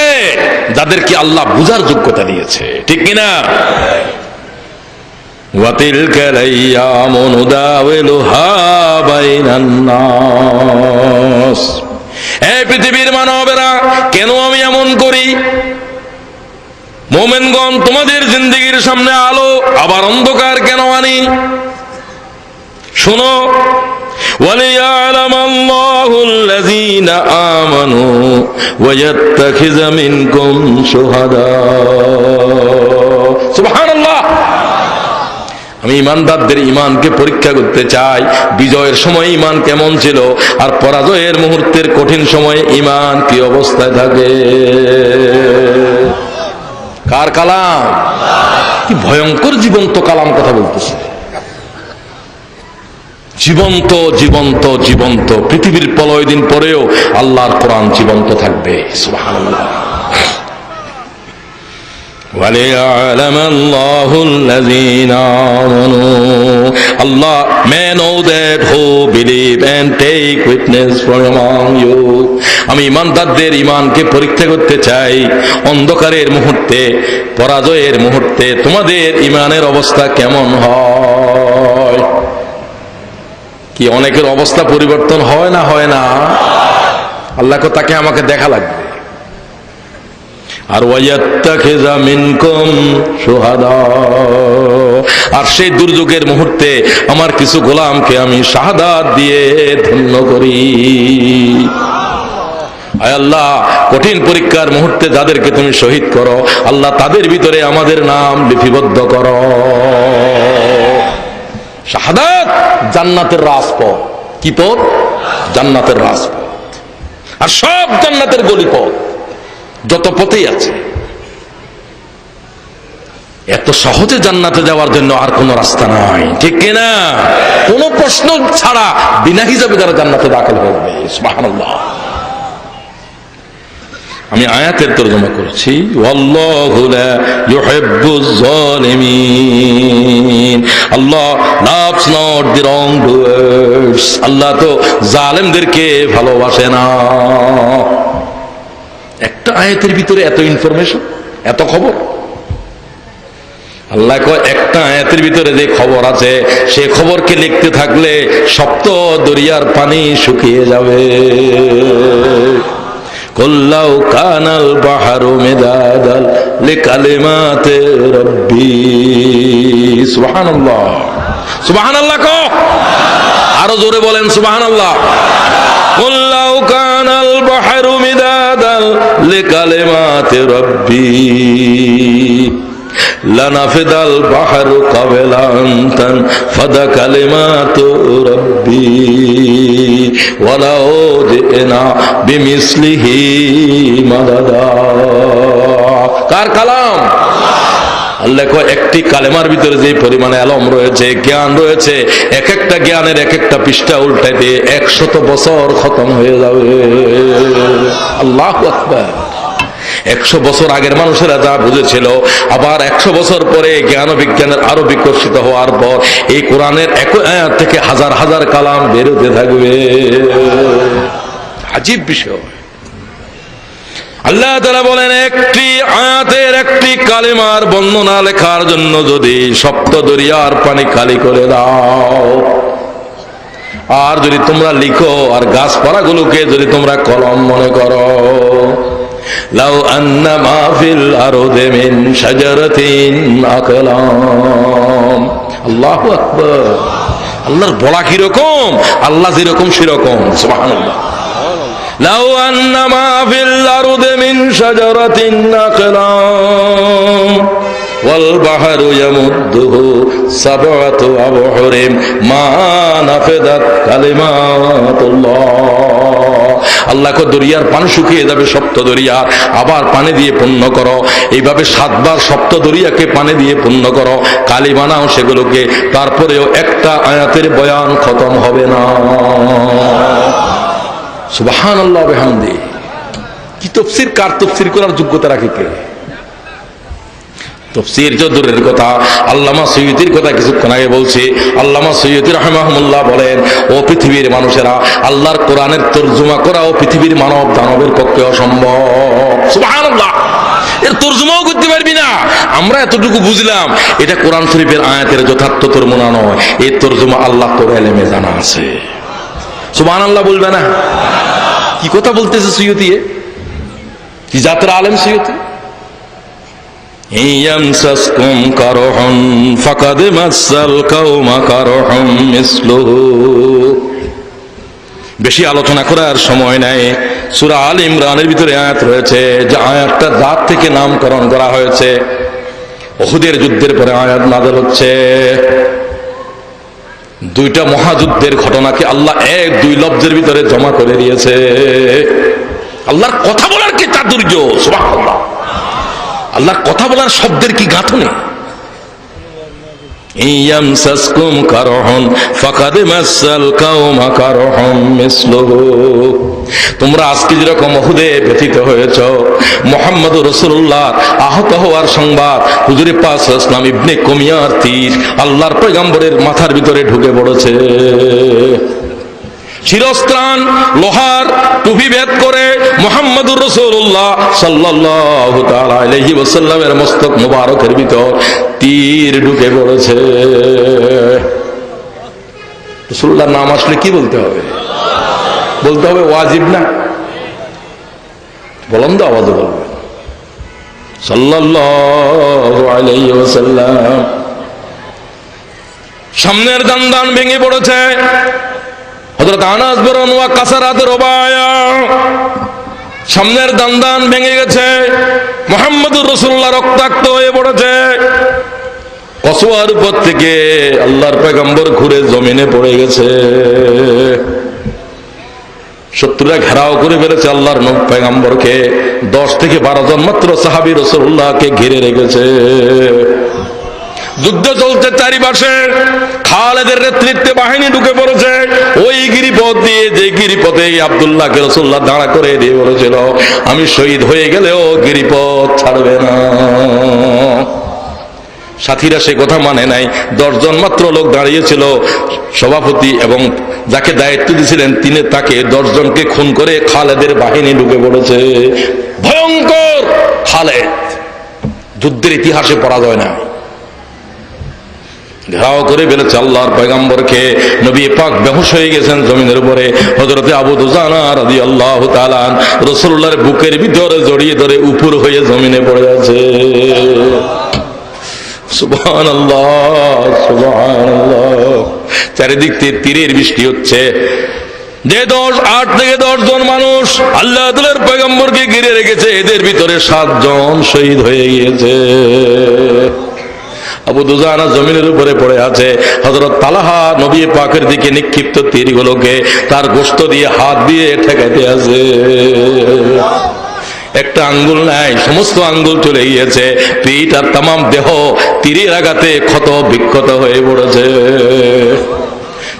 যাদেরকে আল্লাহ বুঝার যোগ্যতা দিয়েছে, ঠিক কিনা? وَتِلْكَ الْأَيَّامُ نُدَاوِلُهَا بَيْنَ النَّاسِ। এই পৃথিবীর মানবেরা, কেন আমি এমন করি? মোমেনগণ, তোমাদের জিন্দেগির সামনে আলো, আবার অন্ধকার কেন আনি? শোনো, وَلِيَعْلَمَ اللَّهُ الَّذِينَ آمَنُوا وَيَتَّخِذَ مِنكُمْ شُهَدَاءَ। সুবহানাল্লাহ। আমি ইমানদারদের ইমানকে পরীক্ষা করতে চাই। বিজয়ের সময় ইমান কেমন ছিল, আর পরাজয়ের মুহূর্তের কঠিন সময়ে ইমান কি অবস্থায় থাকে। কার কালাম? কি ভয়ঙ্কর জীবন্ত কালাম কথা বলতেছে। জীবন্ত জীবন্ত জীবন্ত, পৃথিবীর প্রলয় দিন পরেও আল্লাহর কোরআন জীবন্ত থাকবে। সুবহানাল্লাহ। وَلِيَعْلَمَ اللَّهُ الَّذِينَ آمَنُوا। Allah may know that who believe and take witness from among you। আমি ইমানদারদের ইমানকে পরীক্ষা করতে চাই। অন্ধকারের মুহূর্তে, পরাজয়ের মুহূর্তে তোমাদের ইমানের অবস্থা কেমন হয়? কি অনেকের অবস্থা পরিবর্তন হয় না? হয় না? আল্লাহকে তাকে আমাকে দেখা লাগবে। আর ওয়ায়াত্তাখিযা মিনকুম শুহাদা, আর সেই দুর্যোগের মুহূর্তে আমার কিছু গোলামকে আমি শাহাদাত দিয়ে ধন্য করি। আয় আল্লাহ, কঠিন পরীক্ষার মুহূর্তে যাদেরকে তুমি শহীদ করো, আল্লাহ তাদের ভিতরে আমাদের নাম লিপিবদ্ধ করো। শাহাদাত জান্নাতের রাজপথ। কি পথ? জান্নাতের রাজপথ। আর সব জান্নাতের গলিপথ, যত পথেই আছে, এত সহজে জান্নাতে যাওয়ার জন্য আর কোন রাস্তা নাই, ঠিক কিনা? কোন প্রশ্ন ছাড়া বিনা হিসাবে যারা জান্নাতে দাখিল হবে। সুবহানাল্লাহ। আমি আয়াতের তরজমা করছি। ওয়াল্লাহু লা ইউহিব্বুজ জালিমিন। আল্লাহ loves not the wrongdoers। আল্লাহ তো জালেমদেরকে ভালোবাসে না। একটা আয়াতের ভিতরে এত ইনফরমেশন, এত খবর। আল্লাহ কয়, একটা আয়াতের ভিতরে যে খবর আছে, সে খবরকে লিখতে থাকলে সপ্ত দরিয়ার পানি শুকিয়ে যাবে। কুল্লাউ কানাল বাহরু মিদাদাল লিকালিমাতি রাব্বি। সুবহানাল্লাহ। সুবহানাল্লাহ কো, আরো জোরে বলেন সুবহানাল্লাহ। কুল্লাউ কানাল বাহরু মিদাদাল লিকালিমাতি রাব্বি লানাফিদাল বাহরু ক্বাবলা আন তানফাদা কালিমাতু রাব্বি ওয়ালাউ জিনা বিমিসলিহি মাদাদা। কার কালাম? আল্লাহ কয় একটি কালেমার ভিতরে যে পরিমাণে আলম রয়েছে, জ্ঞান রয়েছে, এক একটা জ্ঞানের এক একটা পৃষ্ঠা উল্টাইতে 100 বছর খতম হয়ে যাবে। আল্লাহু আকবার। 100 বছর আগের মানুষেরা যা বুঝেছিল, আবার 100 বছর পরে জ্ঞান ও বিজ্ঞানের আরো বিকশিত হওয়ার পর এই কোরআনের এক আয়াত থেকে হাজার হাজার কালাম বেরোতে থাকবে। আজীব বিষয়। আল্লাহ তাআলা বলেন, একটি আয়াতের একটি কালিমার বর্ণনা লেখার জন্য যদি সপ্ত দরিয়ার পানি খালি করে দাও, আর যদি তোমরা লিখো, আর গাছপালাগুলোকে যদি তোমরা কলম মনে করো, লাউ আন্না মা ফিল আরদি মিন শাজারাতিন আকলাম। আল্লাহু আকবার। আল্লাহর বলা কিরকম, আল্লাহ যেরকম সেরকম। সুবহানাল্লাহ। লাউ আন্না মা ফিল আরদি মিন শাজারাতিন আকলাম ওয়াল বাহরু ইয়ামুদ্দুহু সাবআতু আবহুরিম মা নাফিদাত কালিমাতুল্লাহ। আল্লাহ কো দরিয়ার পানি শুকিয়ে যাবে, সপ্ত দরিয়ার, আবার পানি দিয়ে পূর্ণ করো। এইভাবে 7 বার সপ্ত দরিয়াকে পানি দিয়ে পূর্ণ করো, কালি বানাও সেগুলোকে, তারপরেও একটা আয়াতের বয়ান খতম হবে না। সুবহানাল্লাহ ওয়া বিহামদিহি। কি তাফসীর, কার তাফসীর করার যোগ্যতা রাখে কে? তাফসীর দূরের কথা, আল্লামা সৈয়দীর কথা কিছুক্ষণ আগে বলছি। আল্লামা সৈয়দী রাহিমাহুল্লাহ বলেন, ও পৃথিবীর মানুষেরা, আল্লাহর কোরআনের তরজমা করা ও পৃথিবীর মানব দানবের পক্ষে অসম্ভব। সুবহানাল্লাহ। এর তরজমাও করতে পারবি না। আমরা এতটুকু বুঝলাম, এটা কোরআন শরীফের আয়াতের যথার্থ তরজমা নয়, এই তরজমা আল্লাহ তোর ইলমে জানা আছে। সুবহানাল্লাহ বলবে না? কি কথা বলতেছে সৈয়দী, কি জাতের আলেম সৈয়দী। ইয়ামসাসকুম কারহুন ফাকাদ মাসাল কাওমা কারহুম মিসলুহু। বেশি আলোচনা করার সময় নাই। সূরা আল ইমরানের ভিতরে আয়াত রয়েছে, যে আয়াতটা জাত থেকে নামকরণ করা হয়েছে। উহুদের যুদ্ধের পরে আয়াত নাযিল হচ্ছে। দুইটা মহাযুদ্ধের ঘটনাকে আল্লাহ 1-2 লফজের ভিতরে জমা করে দিয়েছে। আল্লাহর কথা বলার কি চাতুর্য! সুবহানাল্লাহ। আল্লাহর কথা বলার শব্দের কি গাঁথনি! ইয়ামসাসকুম কারহুন ফাকাদ মাসাল কাওমা কারহুম মিসলুহু। তোমরা আজকে যেরকম উহুদে ব্যথিত হয়েছ, মুহাম্মদুর রাসূলুল্লাহ আহত হওয়ার সংবাদ, হুজুরে পাক সাল্লাল্লাহু আলাইহি ওয়াসাল্লাম ইবনে কুমিয়ার তীর আল্লাহর পয়গম্বরের মাথার ভিতরে ঢুকে পড়েছে। শিরস্ত্রাণ লোহার টুপি ভেদ করে মুহাম্মদুর রাসূলুল্লাহ সাল্লাল্লাহু তাআলা আলাইহি ওয়াসাল্লামের মস্তক মুবারকের ভিতর তীর ঢুকে পড়েছে। রাসূলুল্লাহর নাম আসলে কি বলতে হবে? বলতে হবে ওয়াজিব না? বুলন্দ আওয়াজে বলবেন সাল্লাল্লাহু আলাইহি ওয়াসাল্লাম। সামনের দান ভেঙে পড়েছে। হযরত আনাস বিন ওয়াক্কাস রবায়া, সামনের দান ভেঙে গেছে। মুহাম্মদুর রাসূলুল্লাহ রক্তাক্ত হয়ে পড়েছে। কসওয়ার উপর থেকে আল্লাহর পয়গম্বর ঘুরে জমিনে পড়ে গেছে। শত্রুরা ঘেরাও করে ফেলেছে আল্লাহর পয়গম্বরকে। 10 থেকে 12 জন মাত্র সাহাবী রাসূলুল্লাহকে ঘিরে রেখেছে। যুদ্ধ চলছে চারিপাশে। খালেদের নেতৃত্বে বাহিনী ঢুকে পড়েছে ওই গিরিপথ দিয়ে, যে গিরিপথে আব্দুল্লাহকে রাসূলুল্লাহ দাঁড়া করে দিয়ে বলেছিল, আমি শহীদ হয়ে গেলেও গিরিপথ ছাড়বে না। সাথীরা সে কথা মানে নাই। 10 জন মাত্র লোক দাঁড়িয়েছিল। সভাপতি এবং যাকে দায়িত্ব দিয়েছিলেন তিনি তাকে 10 জনকে খুন করে খালেদের বাহিনী ঢুকে পড়েছে। ভয়ঙ্কর খালেদ, যুদ্ধের ইতিহাসে পরাজয় না। ঘেরাও করে ফেলেছে আল্লাহর পয়গম্বরকে। নবী পাক বেহুশ হয়ে গেছেন জমিনের উপরে। হযরতে আবু দুজানা রাদিয়াল্লাহু তাআলা রাসূলুল্লাহর বুকের ভিতরে জড়িয়ে ধরে উপর হয়ে জমিনে পড়ে আছে। সুবহানাল্লাহ, সুবহানাল্লাহ। চারিদিক থেকে তীরের বৃষ্টি হচ্ছে। যে 8 থেকে 10 জন মানুষ আল্লাহ তাআলার পয়গম্বরকে ঘিরে রেখেছে, এদের ভিতরে 7 জন শহীদ হয়ে গিয়েছে। আবু দুজানা জমিনের উপরে পড়ে আছে। হযরত তালহা নবী পাকের দিকে নিক্ষিপ্ত তীরগুলোকে তার গোশত দিয়ে হাত দিয়ে ঠেকাতে আছে। একটা আঙ্গুল নাই, সমস্ত আঙ্গুল চলে গিয়েছে, পিঠ আর তামাম দেহ তীরের আঘাতে ক্ষত বিক্ষত হয়ে পড়েছে।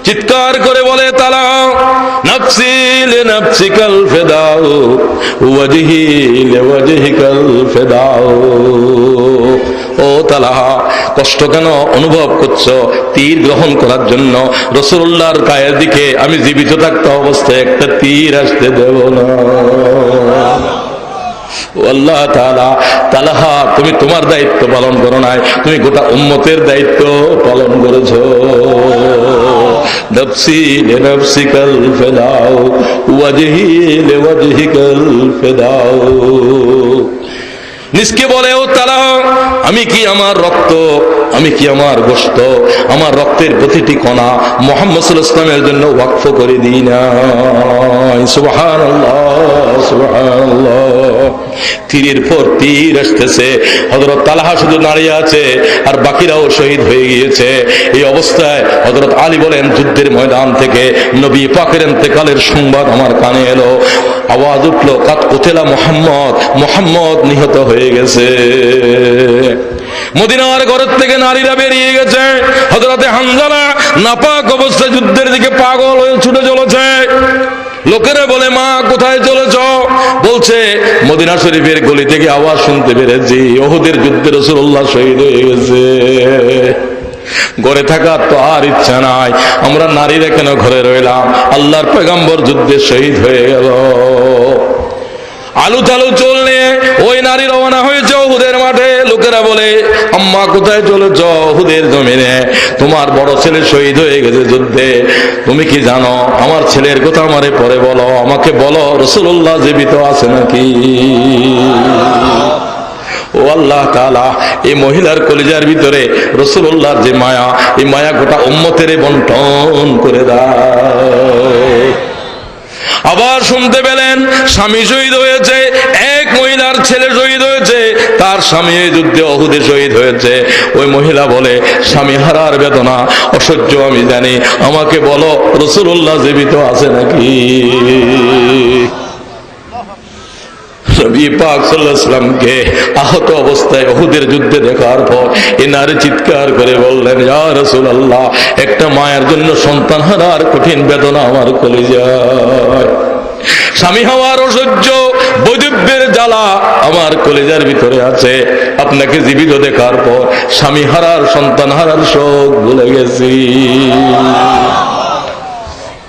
চিৎকার করে বলে তালা, নাফসি লিনাফসিকাল ফিদাউ ওয়াজহি লিওয়াজহিকাল ফিদাউ। ও তালাহা, কষ্ট কেন অনুভব করছো? তীর গ্রহণ করার জন্য রাসূলুল্লাহর গায়ের দিকে আমি জীবিত থাকতে অবস্থায় একটা তীর আসতে দেব না। আল্লাহ তাআলা, তালাহা তুমি তোমার দায়িত্ব পালন করো নাই, তুমি গোটা উম্মতের দায়িত্ব পালন করেছো। নাফসি লিনাফসিকাল ফিদাউ ওয়াজহি লিওয়াজহিকাল ফিদাউ। নিজকে বলে, ও তাআলা, আমি কি আমার রক্ত, আমি কি আমার গোশত, আমার রক্তের প্রতিটি কণা মুহাম্মদ সাল্লাল্লাহু আলাইহি ওয়াসাল্লামের জন্য ওয়াকফ করে দিই না। সুবহানাল্লাহ, সুবহানাল্লাহ। তীরের পর তীর আসতেছে, হযরত তালহা শুধু দাঁড়িয়ে আছে আর বাকিরাও শহীদ হয়ে গিয়েছে। এই অবস্থায় হযরত আলী বলেন, যুদ্ধের ময়দান থেকে নবী পাকের ইন্তেকালের সংবাদ আমার কানে এলো। আওয়াজ উঠলো, কাত কুতিলা মুহাম্মদ, মুহাম্মদ নিহত হয়ে গেছে। মদিনার ঘরের থেকে নারীরা বেরিয়ে গেছে। হযরতে হানজালা নাপাক অবস্থায় যুদ্ধের দিকে পাগল হয়ে ছুটে চলেছে। লোকেরা বলে, মা কোথায় চলেছ? বলছে, মদিনা শরীফের গলি থেকে আওয়াজ শুনতে পেরেছি উহুদের যুদ্ধে রাসূলুল্লাহ শহীদ হয়ে গেছে। ঘরে থাকার তো আর ইচ্ছা নাই, আমরা নারীরা কেন ঘরে রইলাম? আল্লাহর পয়গম্বর যুদ্ধে শহীদ হয়ে গেল। আলু তালু চোল নিয়ে ওই নারী রওনা হয়েছে উহুদের মাঠে। লোকেরা বলে, আম্মা কোথায় চলেছ? উহুদের জমিনে তোমার বড় ছেলে শহীদ হয়ে গেছে যুদ্ধে। তুমি কি জানো? আমার ছেলের কথা আমারে পরে বলো, আমাকে বলো রাসূলুল্লাহ জীবিত আছে নাকি? ও আল্লাহ তাআলা, এই মহিলার কলিজার ভিতরে রাসূলুল্লাহর যে মায়া, এই মায়া গোটা উম্মতের বন্টন করে দাও। আবার শুনতে পেলেন স্বামী শহীদ হয়েছে, এক মহিলার ছেলে শহীদ হয়েছে, তার স্বামী এই যুদ্ধে উহুদে শহীদ হয়েছে। ওই মহিলা বলে, স্বামী হারার বেদনা অসহ্য আমি জানি, আমাকে বলো রাসূলুল্লাহ জীবিত আছে নাকি? নবী পাক সাল্লাল্লাহু আলাইহি ওয়াসাল্লামকে আহত অবস্থায় উহুদের যুদ্ধে দেখার পর এই নারী চিৎকার করে বললেন, ইয়া রাসূলুল্লাহ, একটা মায়ের জন্য সন্তান হারার কঠিন বেদনা আমার কলিজায়, স্বামী হওয়ার অসহ্য বৈধব্যের জ্বালা আমার কলিজার ভিতরে আছে। আপনাকে জীবিত দেখার পর স্বামী হারার, সন্তান হারার শোক ভুলে গেছি।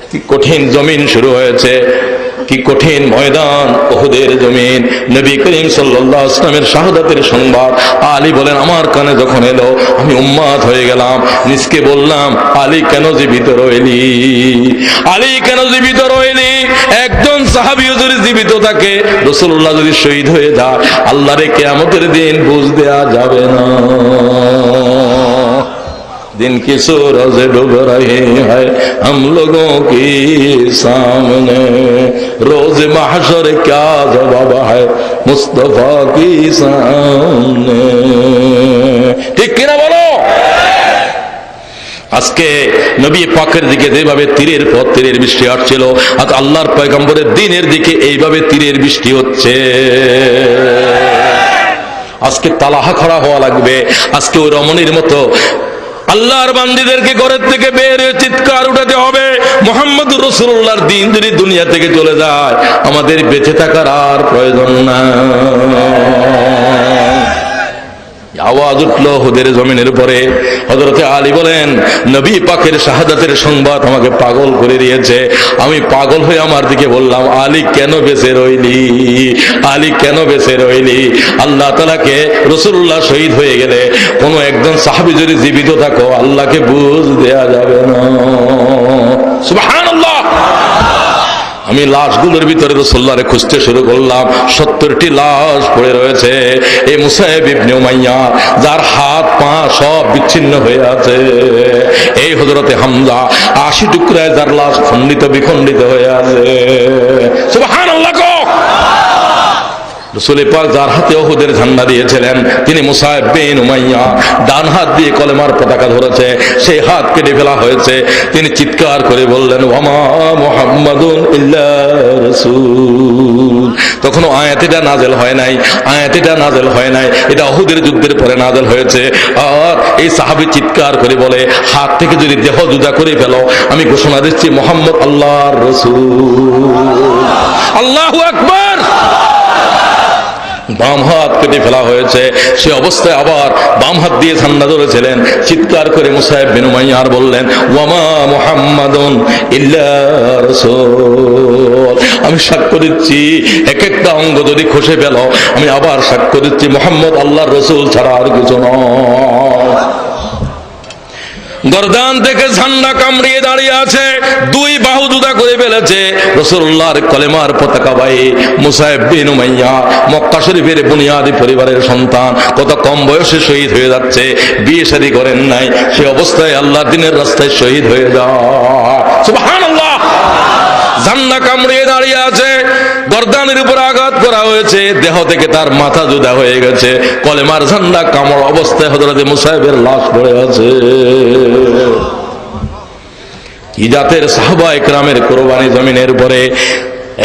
কি কঠিন জমিন শুরু হয়েছে, কি কঠিন ময়দান উহুদের জমিন। নবী করিম সাল্লাল্লাহু আলাইহি ওয়াসাল্লামের শাহাদাতের সংবাদ আলী বলেন, আমার কানে যখন এলো আমি উম্মাদ হয়ে গেলাম। নিজকে বললাম, আলী কেন জীবিত রইলি? আলী কেন জীবিত রইলি? একজন সাহাবী যদি জীবিত থাকে, রাসূলুল্লাহ যদি শহীদ হয়ে যায়, আল্লাহর কিয়ামতের দিন বুঝ দেয়া যাবে না। दिन की सूरज डूब रही है हम लोगों की सामने, रोज महशर क्या जवाब है मुस्तफा की सामने। ठीक किना बोलो? আজকে নবী পাকের দিকে যেভাবে তীরের পর তীরের বৃষ্টি আসছিল, আজ আল্লাহর পয়গম্বরের দ্বীনের দিকে এইভাবে তীরের বৃষ্টি হচ্ছে। আজকে তালাহা খরা হওয়া লাগবে। আজকে ওই রমণীর মতো আল্লাহর বান্দীদেরকে ঘরের থেকে বের হয়ে চিৎকার উঠাতে হবে, মুহাম্মদুর রাসূলুল্লাহর দ্বীন যদি দুনিয়া থেকে চলে যায়, আমাদের বেঁচে থাকার আর প্রয়োজন নাই। আওয়াজ উঠলো উহুদের জমিনের উপরে। হযরতে আলী বলেন, নবী পাকের শাহাদাতের সংবাদ আমাকে পাগল করে দিয়েছে। আমি পাগল হয়ে আমার দিকে বললাম, আলী কেন বেঁচে রইলি? আলী কেন বেঁচে রইলি? আল্লাহ তাআলাকে রাসূলুল্লাহ শহীদ হয়ে গেলে কোন একজন সাহাবী যদি জীবিত থাকো, আল্লাহকে বুঝ দেয়া যাবে না। সুবহানাল্লাহ। আমি লাশগুলোর ভিতরে রাসূলুল্লাহকে খুঁজতে শুরু করলাম। 70টি লাশ পড়ে রয়েছে। এই মুসাইব ইবনে উমাইয়া, যার হাত পা সব বিচ্ছিন্ন হয়ে আছে। এই হযরতে হামজা, 80 টুকরায় যার লাশ খণ্ডিত বিখণ্ডিত হয়ে আছে। সুবহানাল্লাহ। রাসূল পাক যার হাতে উহুদের ঝান্ডা দিয়েছিলেন, তিনি মুসাইব বিন উমাইয়া, ডান হাত দিয়ে কলেমার পতাকা ধরেছে, সেই হাত কেটে ফেলা হয়েছে। তিনি চিৎকার করে বললেন, ওয়ামা মুহাম্মাদুন ইল্লা রাসূল। তখনও আয়াতিটা নাজেল হয় নাই, আয়াতিটা নাজেল হয় নাই, এটা উহুদের যুদ্ধের পরে নাজেল হয়েছে। আর এই সাহাবী চিৎকার করে বলে, হাত থেকে যদি দেহ জুদা করে ফেলো, আমি ঘোষণা দিচ্ছি মুহাম্মদ আল্লাহর রাসূল। আল্লাহু আকবার। বাম হাত কেটে ফেলা হয়েছে, সে অবস্থায় আবার বাম হাত দিয়ে ঠান্ডা ধরেছিলেন। চিৎকার করে মুসাইব বিন উমাইয়ার বললেন, ওয়ামা মুহাম্মাদুন ইল্লা রাসূল। আমি সাক্ষ্য দিচ্ছি, এক একটা অঙ্গ যদি খসে ফেলো, আমি আবার সাক্ষ্য দিচ্ছি মুহাম্মদ আল্লাহর রাসূল ছাড়া আর কিছু নয়। গর্দান থেকে ঝান্ডা কামড়িয়ে দাঁড়িয়ে আছে, দুই বাহু জুদা করে ফেলেছে রাসূলুল্লাহর কলেমার পতাকা বাহী মুসাইব বিন উমাইয়া, মক্কা শরীফের বুনিয়াদি পরিবারের সন্তান, কত কম বয়সে শহীদ হয়ে যাচ্ছে, বিয়ে শাদী করেন নাই, সে অবস্থায় আল্লাহর দ্বীনের রাস্তায় শহীদ হয়ে যায়। সুবহানাল্লাহ। ঝান্ডা কামড়িয়ে দাঁড়িয়ে আছে, গর্দানের উপর আঘাত করা হয়েছে, দেহ থেকে তার মাথা জুদা হয়ে গেছে, কলেমার ঝান্ডা কামড় অবস্থায় হযরত মুসাইবের লাশ পড়ে আছে। কি জাতের সাহাবা ইকরামের কুরবানি জমিনের উপরে,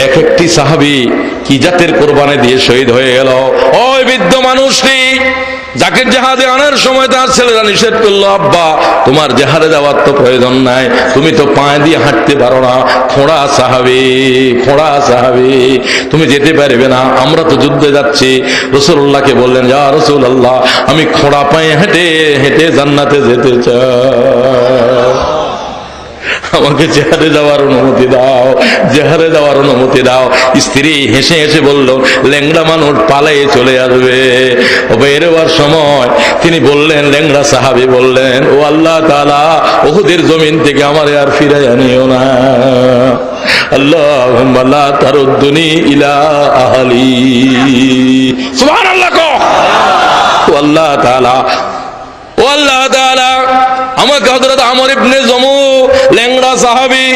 এক একটি সাহাবী কি জাতের কুরবানি দিয়ে শহীদ হয়ে গেল। ওই বৃদ্ধ মানুষটি যাকে জেহাদে আনার সময় তার ছেলেরা নিষেধ করলো, আব্বা তোমার জেহাদে যাওয়ার তো প্রয়োজন নাই, তুমি তো পায়ে দিয়ে হাঁটতে পারো না, খোঁড়া সাহাবী, খোঁড়া সাহাবী, তুমি যেতে পারবে না, আমরা তো যুদ্ধে যাচ্ছি। রাসূলুল্লাহকে বললেন, ইয়া রাসূলুল্লাহ, আমি খোঁড়া পায়ে হেঁটে হেঁটে জান্নাতে যেতে চাই, আমাকে জেহাদে যাওয়ার অনুমতি দাও, জেহাদে যাওয়ার অনুমতি দাও। স্ত্রী হেসে হেসে বলল, ল্যাংড়া মানুষ পালিয়ে চলে আসবে। বের হওয়ার সময় তিনি বললেন, ল্যাংড়া সাহাবী বললেন, ও আল্লাহ তাআলা, উহুদের জমিন থেকে আমারে আর ফিরাই আনিও না, আল্লাহুম্মা লা তারুদ্দুনি ইলা আহলি। সুবহানাল্লাহ। ও আল্লাহ তাআলা, ও আল্লাহ তাআলা, আমাকে হযরত আমর ইবনে জমু ল্যাংড়া সাহাবী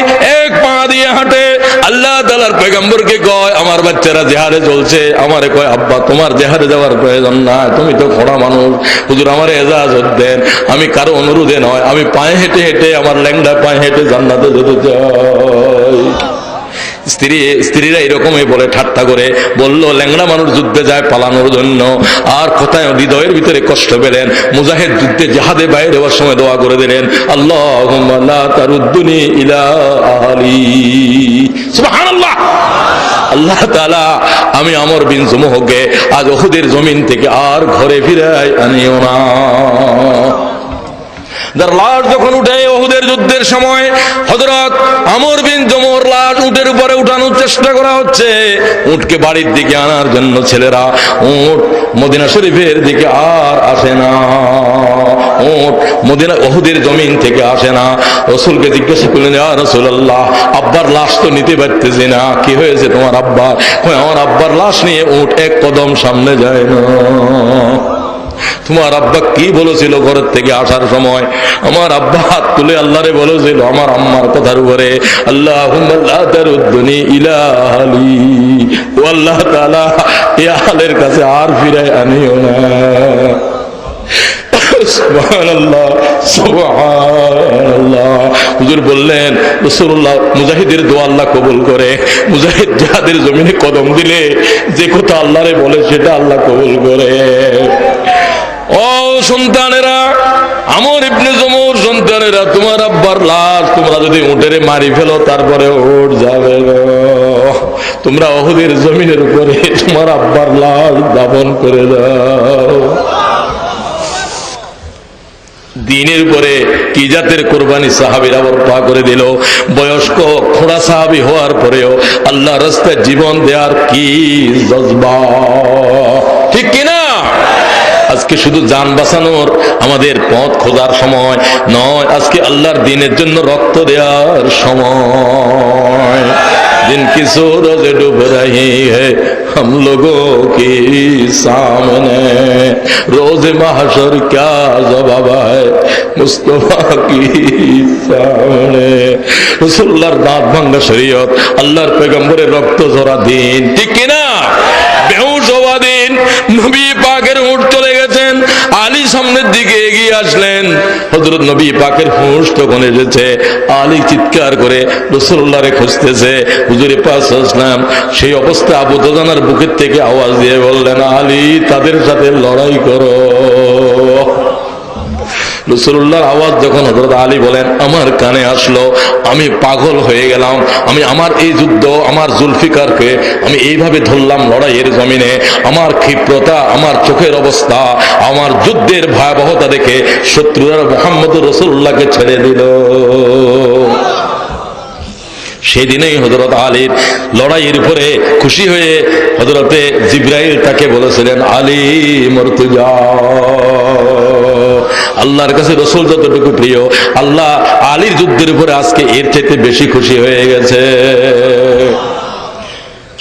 এক পা দিয়ে হাঁটে, আল্লাহ তাআলার পয়গম্বরকে কয়, আমার বাচ্চারা জিহাদে চলছে, আমারে কয়, আব্বা তোমার জিহাদে যাওয়ার প্রয়োজন না, তুমি তো খোড়া মানুষ, হুজুর আমারে ইজাজত দেন, আমি কারো অনুরোধে নয়, আমি পায়ে হেঁটে হেঁটে, আমার ল্যাংড়া পায়ে হেঁটে জান্নাতে যেতে চাই। স্ত্রীরা এরকমই বলে, ঠাট্টা করে বলল, ল্যাংড়া মানুষ যুদ্ধে যায় পালানোর জন্য, আর কোথায় হৃদয়ের ভিতরে কষ্ট পেলেন, মুজাহিদ যুদ্ধে জিহাদে বাইরে হওয়ার সময় দোয়া করে দিলেন, আল্লাহুম্মা লা তারুদ্দুনি ইলা আহলি। সুবহানাল্লাহ। আল্লাহ তাআলা, আমি আমর বিন জুমুহকে আজ উহুদের জমিন থেকে আর ঘরে ফিরাই আনিও না। যার লাশ যখন উঠে উহুদের যুদ্ধের সময় হযরত আমর বিন জমুর লাশ উটের উপরে উঠানোর চেষ্টা করা হচ্ছে, উটকে বাড়ির দিকে আনার জন্য ছেলেরা, উট মদিনা শরীফের দিকে আর আসে না, উট মদিনা উহুদের জমিন থেকে আসে না। রাসূলকে জিজ্ঞাসা করলেন, ইয়া রাসূলুল্লাহ, আব্বার লাশ তো নিতে পারতেছি না, কি হয়েছে তোমার আব্বার? আমার আব্বার লাশ নিয়ে উট এক কদম সামনে যায় না। তোমার আব্বা কি বলেছিল ঘরের থেকে আসার সময়? আমার আব্বা হাত তুলে আল্লাহরে বলেছিল আমার আম্মার কথার উপরে, আল্লাহুম্মা লা তারুদ্দুনি ইলা আহলি, ও আল্লাহ তাআলা, এই আহলের কাছে আর ফিরাই আনিও না। সুবহানাল্লাহ, সুবহানাল্লাহ। হুজুর বললেন, রাসূলুল্লাহ মুজাহিদের দোয়া আল্লাহ কবুল করে, মুজাহিদ জিহাদের জমিনে কদম দিলে যে কথা আল্লাহরে বলে সেটা আল্লাহ কবুল করে। ও সন্তানেরা, আমর ইবনে জমুর সন্তানেরা, তোমার আব্বার লাশ তোমরা যদি উটেরে মারি ফেলো, তারপরে উট যাবে না, তোমরা উহুদের জমিনের উপরে তোমার আব্বার লাশ দাফন করে দাও। দিনের উপরে কি জাতের কোরবানি সাহাবীরা বরপা করে দিল। বয়স্ক খোড়া সাহাবী হওয়ার পরেও আল্লাহর রাস্তায় জীবন দেওয়ার কি জজবা, ঠিক কিনা? আজকে শুধু জান বাঁচানোর আমাদের পথ খোঁজার সময় নয়, আজকে আল্লাহর দ্বীনের জন্য রক্ত দেওয়ার সময়। दिन की सूरज डूब रही है हम लोगों के सामने, रोज महशर क्या जवाब है मुस्तफा की सामने। रसूलुल्लाहर दाঁত ভাঙা শরীয়ত, আল্লাহর পয়গম্বরের রক্ত ঝরা দিন, ঠিক কিনা? বেহুশ হওয়াদিন নবী পাকের হুঁশ চলে গেছেন। আলী সামনের দিকে এগিয়ে আসলেন, হযরত নবী পাকের হুঁশ তখন এসেছে। আলী চিৎকার করে রাসূলুল্লাহরে খুঁজতেছে। হুজুর পাক সাল্লাল্লাহু আলাইহি ওয়াসাল্লাম সেই অবস্থা আবু দুজানার বুকের থেকে আওয়াজ দিয়ে বললেন, আলী তাদের সাথে লড়াই করো। রাসূলুল্লাহর আওয়াজ যখন হযরত আলী বলেন আমার কানে আসলো, আমি পাগল হয়ে গেলাম। আমি আমার এই যুদ্ধ, আমার জুলফিকারকে আমি এইভাবে ধরলাম লড়াইয়ের জমিনে। আমার ক্ষিপ্রতা, আমার চোখের অবস্থা, আমার যুদ্ধের ভয়াবহতা দেখে শত্রুরা মুহাম্মদুর রাসূলুল্লাহকে ছেড়ে দিল। সেদিনেই হযরত আলীর লড়াইয়ের উপরে খুশি হয়ে হযরতে জিবরাইল তাকে বলেছিলেন, আলী মরতে যাও। আল্লাহর কাছে রাসূল যতটুকু প্রিয়, আল্লাহ আলীর যুদ্ধের উপরে আজকে এর চাইতে বেশি খুশি হয়ে গেছে।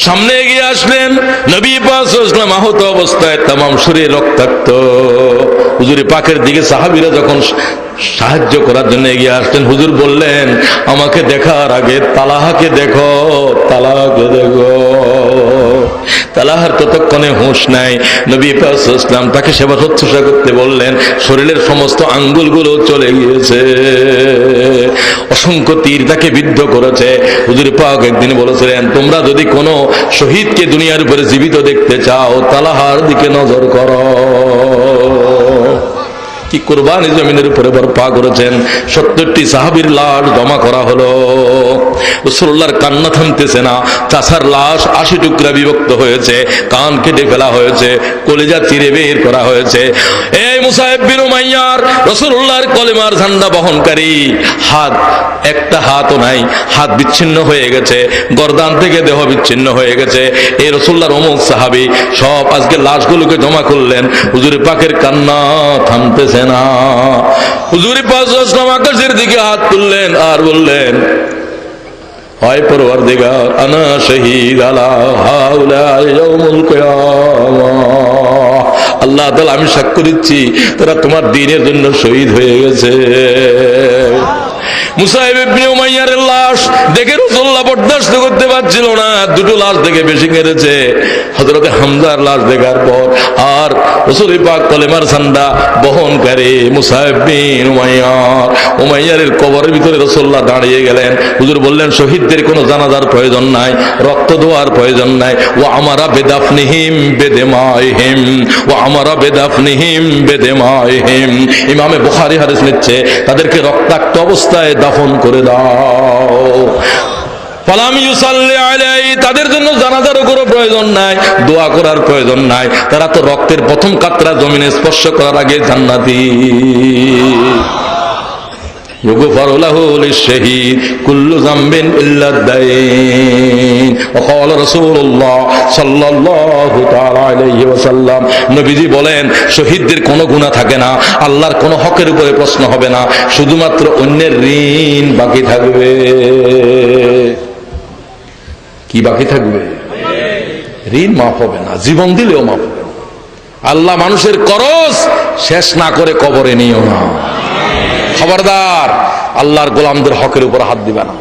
সামনে এগিয়ে আসলেন নবী পাক সাল্লাল্লাহু আলাইহি ওয়াসাল্লাম, আহত অবস্থায়, তামাম শরীর রক্তাক্ত। হুজুর পাকের দিকে সাহাবীরা যখন সাহায্য করার জন্য এগিয়ে আসলেন, হুজুর বললেন আমাকে দেখার আগে তালাহাকে দেখো, তালাহাকে দেখো। তালাহার ততক্ষণে হুঁশ নাই। নবী পাক সাল্লাল্লাহু আলাইহি ওয়াসাল্লাম তাকে সেবা শুশ্রূষা করতে বললেন। শরীরের সমস্ত আঙ্গুলগুলো চলে গিয়েছে, অসংখ্য তীর তাকে বিদ্ধ করেছে। হুজুর পাক একদিন বলেছিলেন, তোমরা যদি কোনো শহীদকে দুনিয়ার উপরে জীবিত দেখতে চাও, তালাহার দিকে নজর করো। কি কুরবানি জমিনের উপরে বরপা করেছেন। 70টি সাহাবীর লাশ জমা করা হলো। রাসূলুল্লাহর কান্না থামতেছে না। চাচার লাশ 80 টুকরা বিভক্ত হয়েছে, কান কেটে ফেলা হয়েছে, কলিজা চিরে বের করা হয়েছে। এই মুসাইব বিন উমাইয়ার রাসূলুল্লাহর কলেমার ঝান্ডা বহনকারী হাত, একটা হাতও নাই, হাত বিচ্ছিন্ন হয়ে গেছে, গর্দান থেকে দেহ বিচ্ছিন্ন হয়ে গেছে। এই রাসূলুল্লাহর অমুক সাহাবী সব আজকে লাশগুলোকে জমা করলেন। হুজুর পাকের কান্না থামতেছে না। হুজুর পাক সাল্লাল্লাহু আলাইহি ওয়াসাল্লাম আকাশের দিকে হাত তুললেন আর বললেন, হায় পরওয়ারদিগার, আনা শহীদ আলা হাউলা ইয়াউমুল কিয়ামাহ। আল্লাহ তাআলা আমি সাক্ষ্য দিচ্ছি তারা তোমার দ্বীনের জন্য শহীদ হয়ে গেছে। মুসাইব ইবনে উমাইয়ার লাশ দেখে রাসূলুল্লাহ বরদাস্ত করতে পারছিল না। দুটো লাশ দেখে বেশি কেঁদেছে। হযরতে হামজার লাশ দেখার পর আর রাসূল পাক কলেমার ঝান্ডা বহনকারী মুসাইব বিন উমাইয়ারের কবরের ভিতরে রাসূলুল্লাহ দাঁড়িয়ে গেলেন। হুজুর বললেন, শহীদদের কোনো জানাজার প্রয়োজন নাই, রক্ত ধোয়ার প্রয়োজন নাই। ওয়া আমারা বেদাফনিহিম বেদেমাইহিম, ওয়া আমারা বেদাফনিহিম বেদেমাইহিম। ইমামে বুখারী হাদিস নিচ্ছে, তাদেরকে রক্তাক্ত অবস্থায় দাফন করে দাও। ফালাম ইউসাল্লি আলাইহি, তাদের জন্য জানাজার কোনো প্রয়োজন নাই, দোয়া করার প্রয়োজন নাই। তারা তো রক্তের প্রথম কাতরা জমিনে স্পর্শ করার আগে জান্নাতি। يغفر له للشهيد كل ذنب إلا الدين وقال رسول الله صلى الله تعالى عليه وسلم। নবীজি বলেন, শহীদদের কোনো গুনাহ থাকে না, আল্লাহর কোনো হকের উপরে প্রশ্ন হবে না, শুধুমাত্র অন্যের ঋণ বাকি থাকবে। কি বাকি থাকবে? ঋণ মাফ হবে না, জীবন দিলেও মাফ হবে না। আল্লাহ মানুষের করজ শেষ না করে কবরে নিও না। খবরদার, আল্লাহর গোলামদের হকের উপর হাত দিবে না।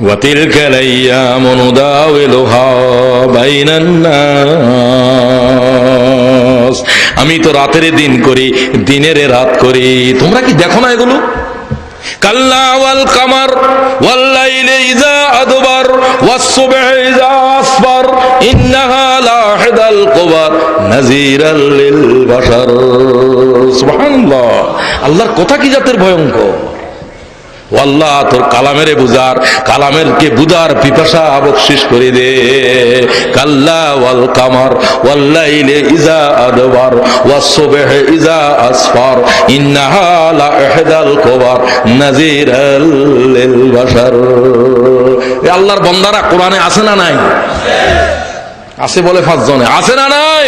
ওয়াতিলকাল আইয়ামু নুদাউলুহা বাইনান নাস, আমি তো রাতের দিন করি, দিনের রাত করি। তোমরা কি দেখো না এগুলো? কাল্লা ওয়াল কামার ওয়াল লাইলি ইযা আদবার ওয়াস সুবহি ইযা আসফার ইন্নাহা লাহিদাল কুবার নাযীরাল লিল বাশার। সুবহানাল্লাহ, আল্লাহর কথা কি জাতের ভয়ঙ্কর। আল্লাহ তোর কালামের বুঝার, কালামের কে বুঝার পিপাসা বকশিশ করে দে। কাল্লা ওয়াল কামার ওয়াল লাইলি ইযা আদবার ওয়াস সুবহি ইযা আসফার ইন্নাহা লাহিদাল কুবার নাযীরাল লিল বাশার। এ আল্লাহর বান্দারা কোরআনে আছে না নাই? আছে বলে 5 জনে, আছে না নাই?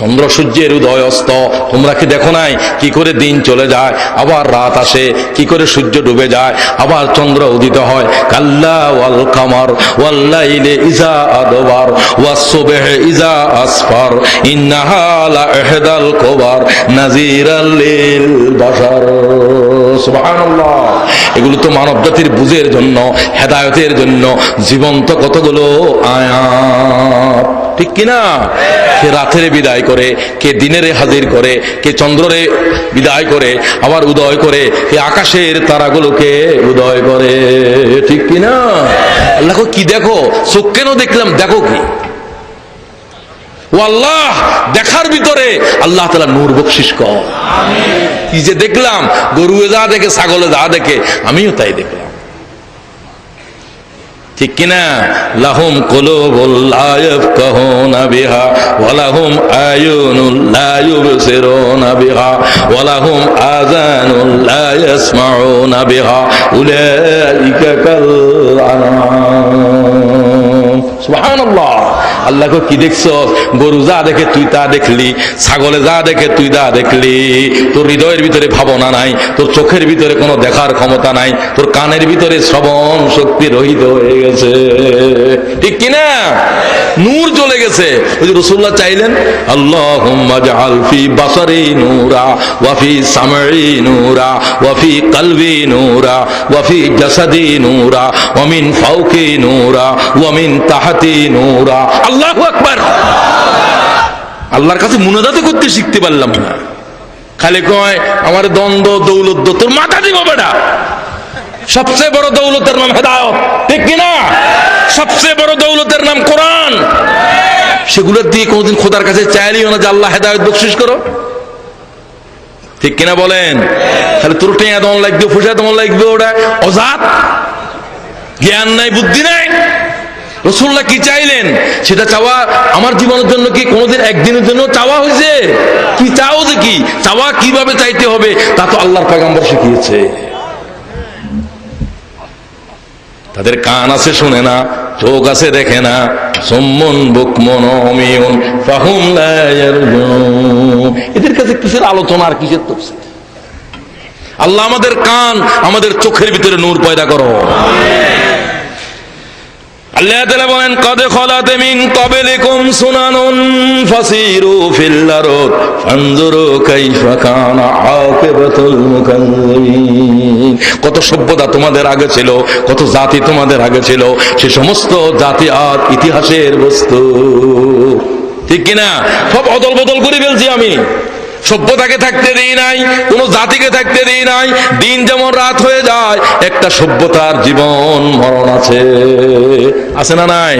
চন্দ্র সূর্যের উদয় অস্ত তোমরা কি দেখো নাই? কি করে দিন চলে যায়, আবার রাত আসে, কি করে সূর্য ডুবে যায়, আবার চন্দ্র উদিত হয়। কাল্লা ওয়াল কামার ওয়াল লাইলি ইযা আদবার ওয়াস সুবহি ইযা আসফার ইন্নাহা লাহিদাল কুবার নাযীরাল লিল বাশার। সুবহানাল্লাহ। এগুলো তো মানব জাতির বুঝের জন্য, হেদায়েতের জন্য জীবন্ত কতগুলো আয়াত, ঠিক কিনা? কে রাতের বিদায় করে, কে দিনের হাজির করে, কে চন্দ্ররে বিদায় করে, আবার উদয় করে, কে আকাশের তারাগুলোকে উদয় করে, ঠিক কিনা? আল্লাহ কি দেখো, চোখ কেন দেখলাম, দেখো কি? ও আল্লাহ, দেখার ভিতরে আল্লাহ তাআলা নূর বকশিশ কর। কি যে দেখলাম, গরুয়ে যা দেখে, ছাগলে যা দেখে, আমিও তাই দেখলাম, ঠিক কিনা? লাহুম কুলুবুল লা ইয়াফকাহুনা বিহা ওয়া লাহুম আয়ুনুল লা ইউবসিরুনা বিহা ওয়া লাহুম আযানুল লা ইয়াসমাউনা বিহা উলাইকা কাল আনআম। সুবহানাল্লাহ। আল্লাহ কি দেখছো? গরু যা দেখে তুই তা দেখলি, ছাগলে যা দেখে তুই তা দেখলি। তোর হৃদয়ের ভিতরে ভাবনা নাই, তোর চোখের ভিতরে কোনো দেখার ক্ষমতা নাই, তোর কানের ভিতরে শ্রবণ শক্তি রহিত হয়ে গেছে, ঠিক কিনা? নূর চলে গেছে। ওই যে রাসূলুল্লাহ চাইলেন, আল্লাহুম্মা জাআল ফি বাসারি নূরা ওয়া ফি সামঈ নূরা ওয়া ফি কলবি নূরা ওয়া ফি জাসাদি নূরা ওয়া মিন ফাওকি নূরা ওয়া মিন তাহতি নূরা। আল্লাহু আকবার। আল্লাহর কাছে মুনাজাত করতে শিখতে পারলাম না, খালি কয় আমার দ্বন্দ্ব দৌলত, তোর মাথা দিব বেটা। সবচেয়ে বড় দৌলতের নাম হেদায়েত, ঠিক কিনা? সবচেয়ে বড় দৌলতের নাম কোরআন। সেগুলো দিয়ে কোনদিন খোদার কাছে চাইলিও না যে আল্লাহ হেদায়েত বকশিশ করো, ঠিক কিনা বলেন? খালি তোর টেয়া দমন লাগবে, ফুসা দমন লাগবে, ওটা অজাত, জ্ঞান নাই, বুদ্ধি নাই। রাসূলুল্লাহ কি চাইলেন সেটা চাওয়া আমার জীবনের জন্য কি কোনোদিন একদিনের জন্য চাওয়া হয়েছে? কি চাও যে কি চাওয়া, কিভাবে চাইতে হবে তা তো আল্লাহর পয়গম্বর শিখিয়েছে। তাদের কান আছে শুনে না, চোখ আছে দেখে না, সুম্মুন বুকমুন উমিয়ুন ফাহুম লা ইয়ারজুন। এদের কাছে কিসের আলোচনা আর কিসের তাফসীর? আল্লাহ আমাদের কান, আমাদের চোখের ভিতরে নূর পয়দা করো। আল্লাহ তাআলা বলেন, কদ খালাত মিন ক্বাবলিকুম সুনানুন ফাসিরু ফিল আরদ ফানজুরু কাইফা কানা আকিবাতুল মুকাজ্জিবিন। কত সভ্যতা তোমাদের আগে ছিল, কত জাতি তোমাদের আগে ছিল, সে সমস্ত জাতি আর ইতিহাসের বস্তু, ঠিক কিনা? সব অদল বদল করে ফেলছি আমি। সভ্যতাকে থাকতে দিই নাই, কোন জাতিকে থাকতে দিই নাই। দিন যেমন রাত হয়ে যায়, একটা সভ্যতার জীবন মরণ আছে, আছে না নাই?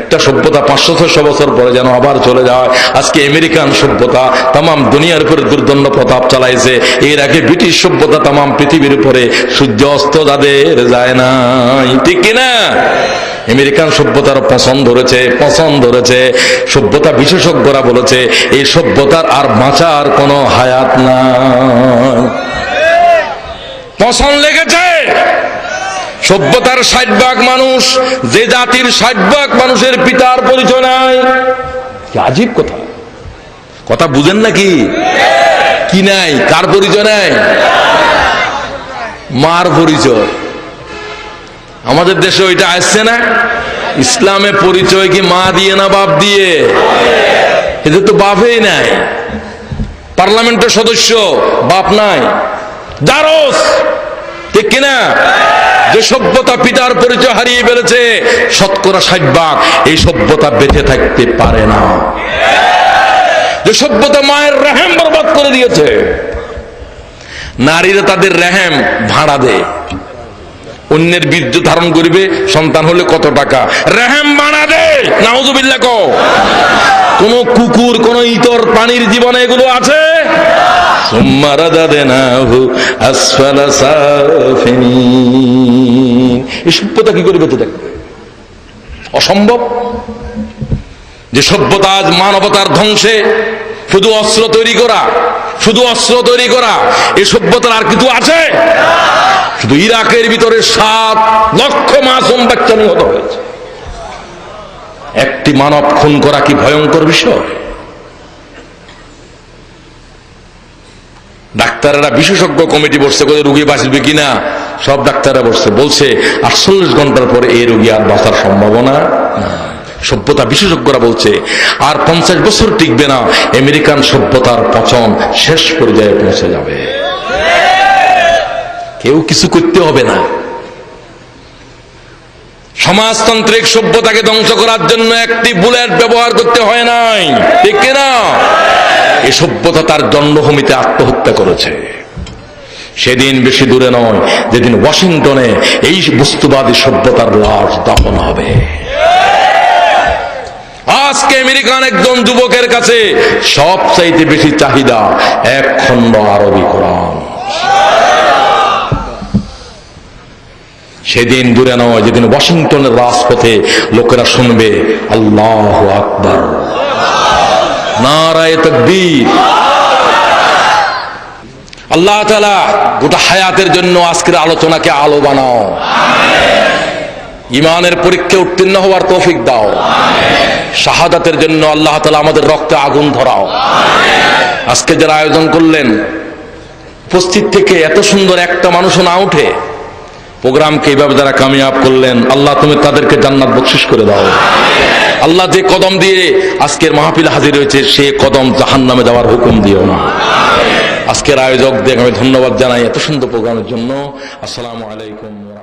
একটা সভ্যতা 500-600 বছর পরে যেন আবার চলে যায়। আজকে আমেরিকান সভ্যতা তামাম দুনিয়ার উপরে দুর্দণ্ড প্রতাপ চালাইছে। এর আগে ব্রিটিশ সভ্যতা তামাম পৃথিবীর উপরে সূর্য অস্ত যাদের যায় নাই, ঠিক কিনা? আমেরিকান সভ্যতার পছন্দ ধরেছে। সভ্যতা বিশেষজ্ঞরা বলেছে এই সভ্যতার আর বাঁচার কোনো হায়াত নাই। পছন্দ লেগেছে। সভ্যতার 60% মানুষ, যে জাতির 60% মানুষের পিতার পরিচয় নাই। কি আজীব কথা বুঝেন নাকি? কি নাই? কার পরিচয় নাই? মার পরিচয়। আমাদের দেশে ওইটা আসছে না? ইসলামে পরিচয় কি মা দিয়ে না বাপ দিয়ে? এদের তো বাপই নাই। পার্লামেন্টের সদস্য বাপ নাই, দারস, ঠিক কিনা? যে সভ্যতা পিতার পরিচয় হারিয়ে ফেলেছে, 60% এই সভ্যতা বেঁচে থাকতে পারে না। যে সভ্যতা মায়ের রেহেম বরবাদ করে দিয়েছে, নারীরা তাদের রেহেম ভাড়া দেয়। অন্যের বীর্য ধারণ করিবে, সন্তান হলে কত টাকা, রেহেম ভাড়া দেয়। নাউযুবিল্লাহ। কোন কুকুর, কোন ইতর প্রাণীর জীবনে এগুলো আছে? সুম্মা রাদাদনাহু আসফালা সাফিলিন। এই সভ্যতা কি করে বেঁচে থাকবে? অসম্ভব। যে সভ্যতা আজ মানবতার ধ্বংসে শুধু অস্ত্র তৈরি করা, এই সভ্যতার আর কিছু আছে? শুধু ইরাকের ভিতরে 7 লক্ষ মাসুম বাচ্চা নিহত হয়েছে। একটি মানব খুন করা কি ভয়ঙ্কর বিষয়? ডাক্তাররা বিশেষজ্ঞ কমিটি বসছে, রোগী বাঁচবে কিনা, সব ডাক্তাররা বলছে 48 ঘন্টার পরে এই রোগী আর বাঁচার সম্ভাবনা না। সভ্যতা বিশেষজ্ঞরা বলছে আর 50 বছর টিকবে না। আমেরিকান সভ্যতার পচন শেষ পর্যায়ে পৌঁছে যাবে। কেউ কিছু করতে হবে না। সমাজতান্ত্রিক সভ্যতাকে ধ্বংস করার জন্য একটি বুলেট ব্যবহার করতে হয় নাই, ঠিক কিনা? এই সভ্যতা তার জন্মভূমিতে আত্মহত্যা করেছে। সেদিন বেশি দূরে নয় যেদিন ওয়াশিংটনে এই বস্তুবাদী সভ্যতার লাশ দাফন হবে। আজকে আমেরিকান একজন যুবকের কাছে সবচাইতে বেশি চাহিদা এক খণ্ড আরবি কোরআন। সেদিন দূরে নয় যেদিন ওয়াশিংটনের রাজপথে লোকেরা শুনবে আল্লাহু আকবার, নারায়ে তাকবীর। আল্লাহ তাআলা গোটা হায়াতের জন্য আজকের আলোচনাকে আলো বানাও, ঈমানের পরীক্ষায় উত্তীর্ণ হওয়ার তৌফিক দাও। শাহাদাতের জন্য আল্লাহ তাআলা আমাদের রক্তে আগুন ধরাও। আজকে যারা আয়োজন করলেন, উপস্থিত থেকে এত সুন্দর একটা মানুষও না উঠে প্রোগ্রামকে এইভাবে যারা কামিয়াব করলেন, আল্লাহ তুমি তাদেরকে জান্নাত বকশিশ করে দাও। আল্লাহ যে কদম দিয়ে আজকের মাহফিল হাজির হয়েছে সে কদম জাহান্নামে যাওয়ার হুকুম দিও না। আজকের আয়োজকদের আমি ধন্যবাদ জানাই এত সুন্দর প্রোগ্রামের জন্য। আসসালামু আলাইকুম।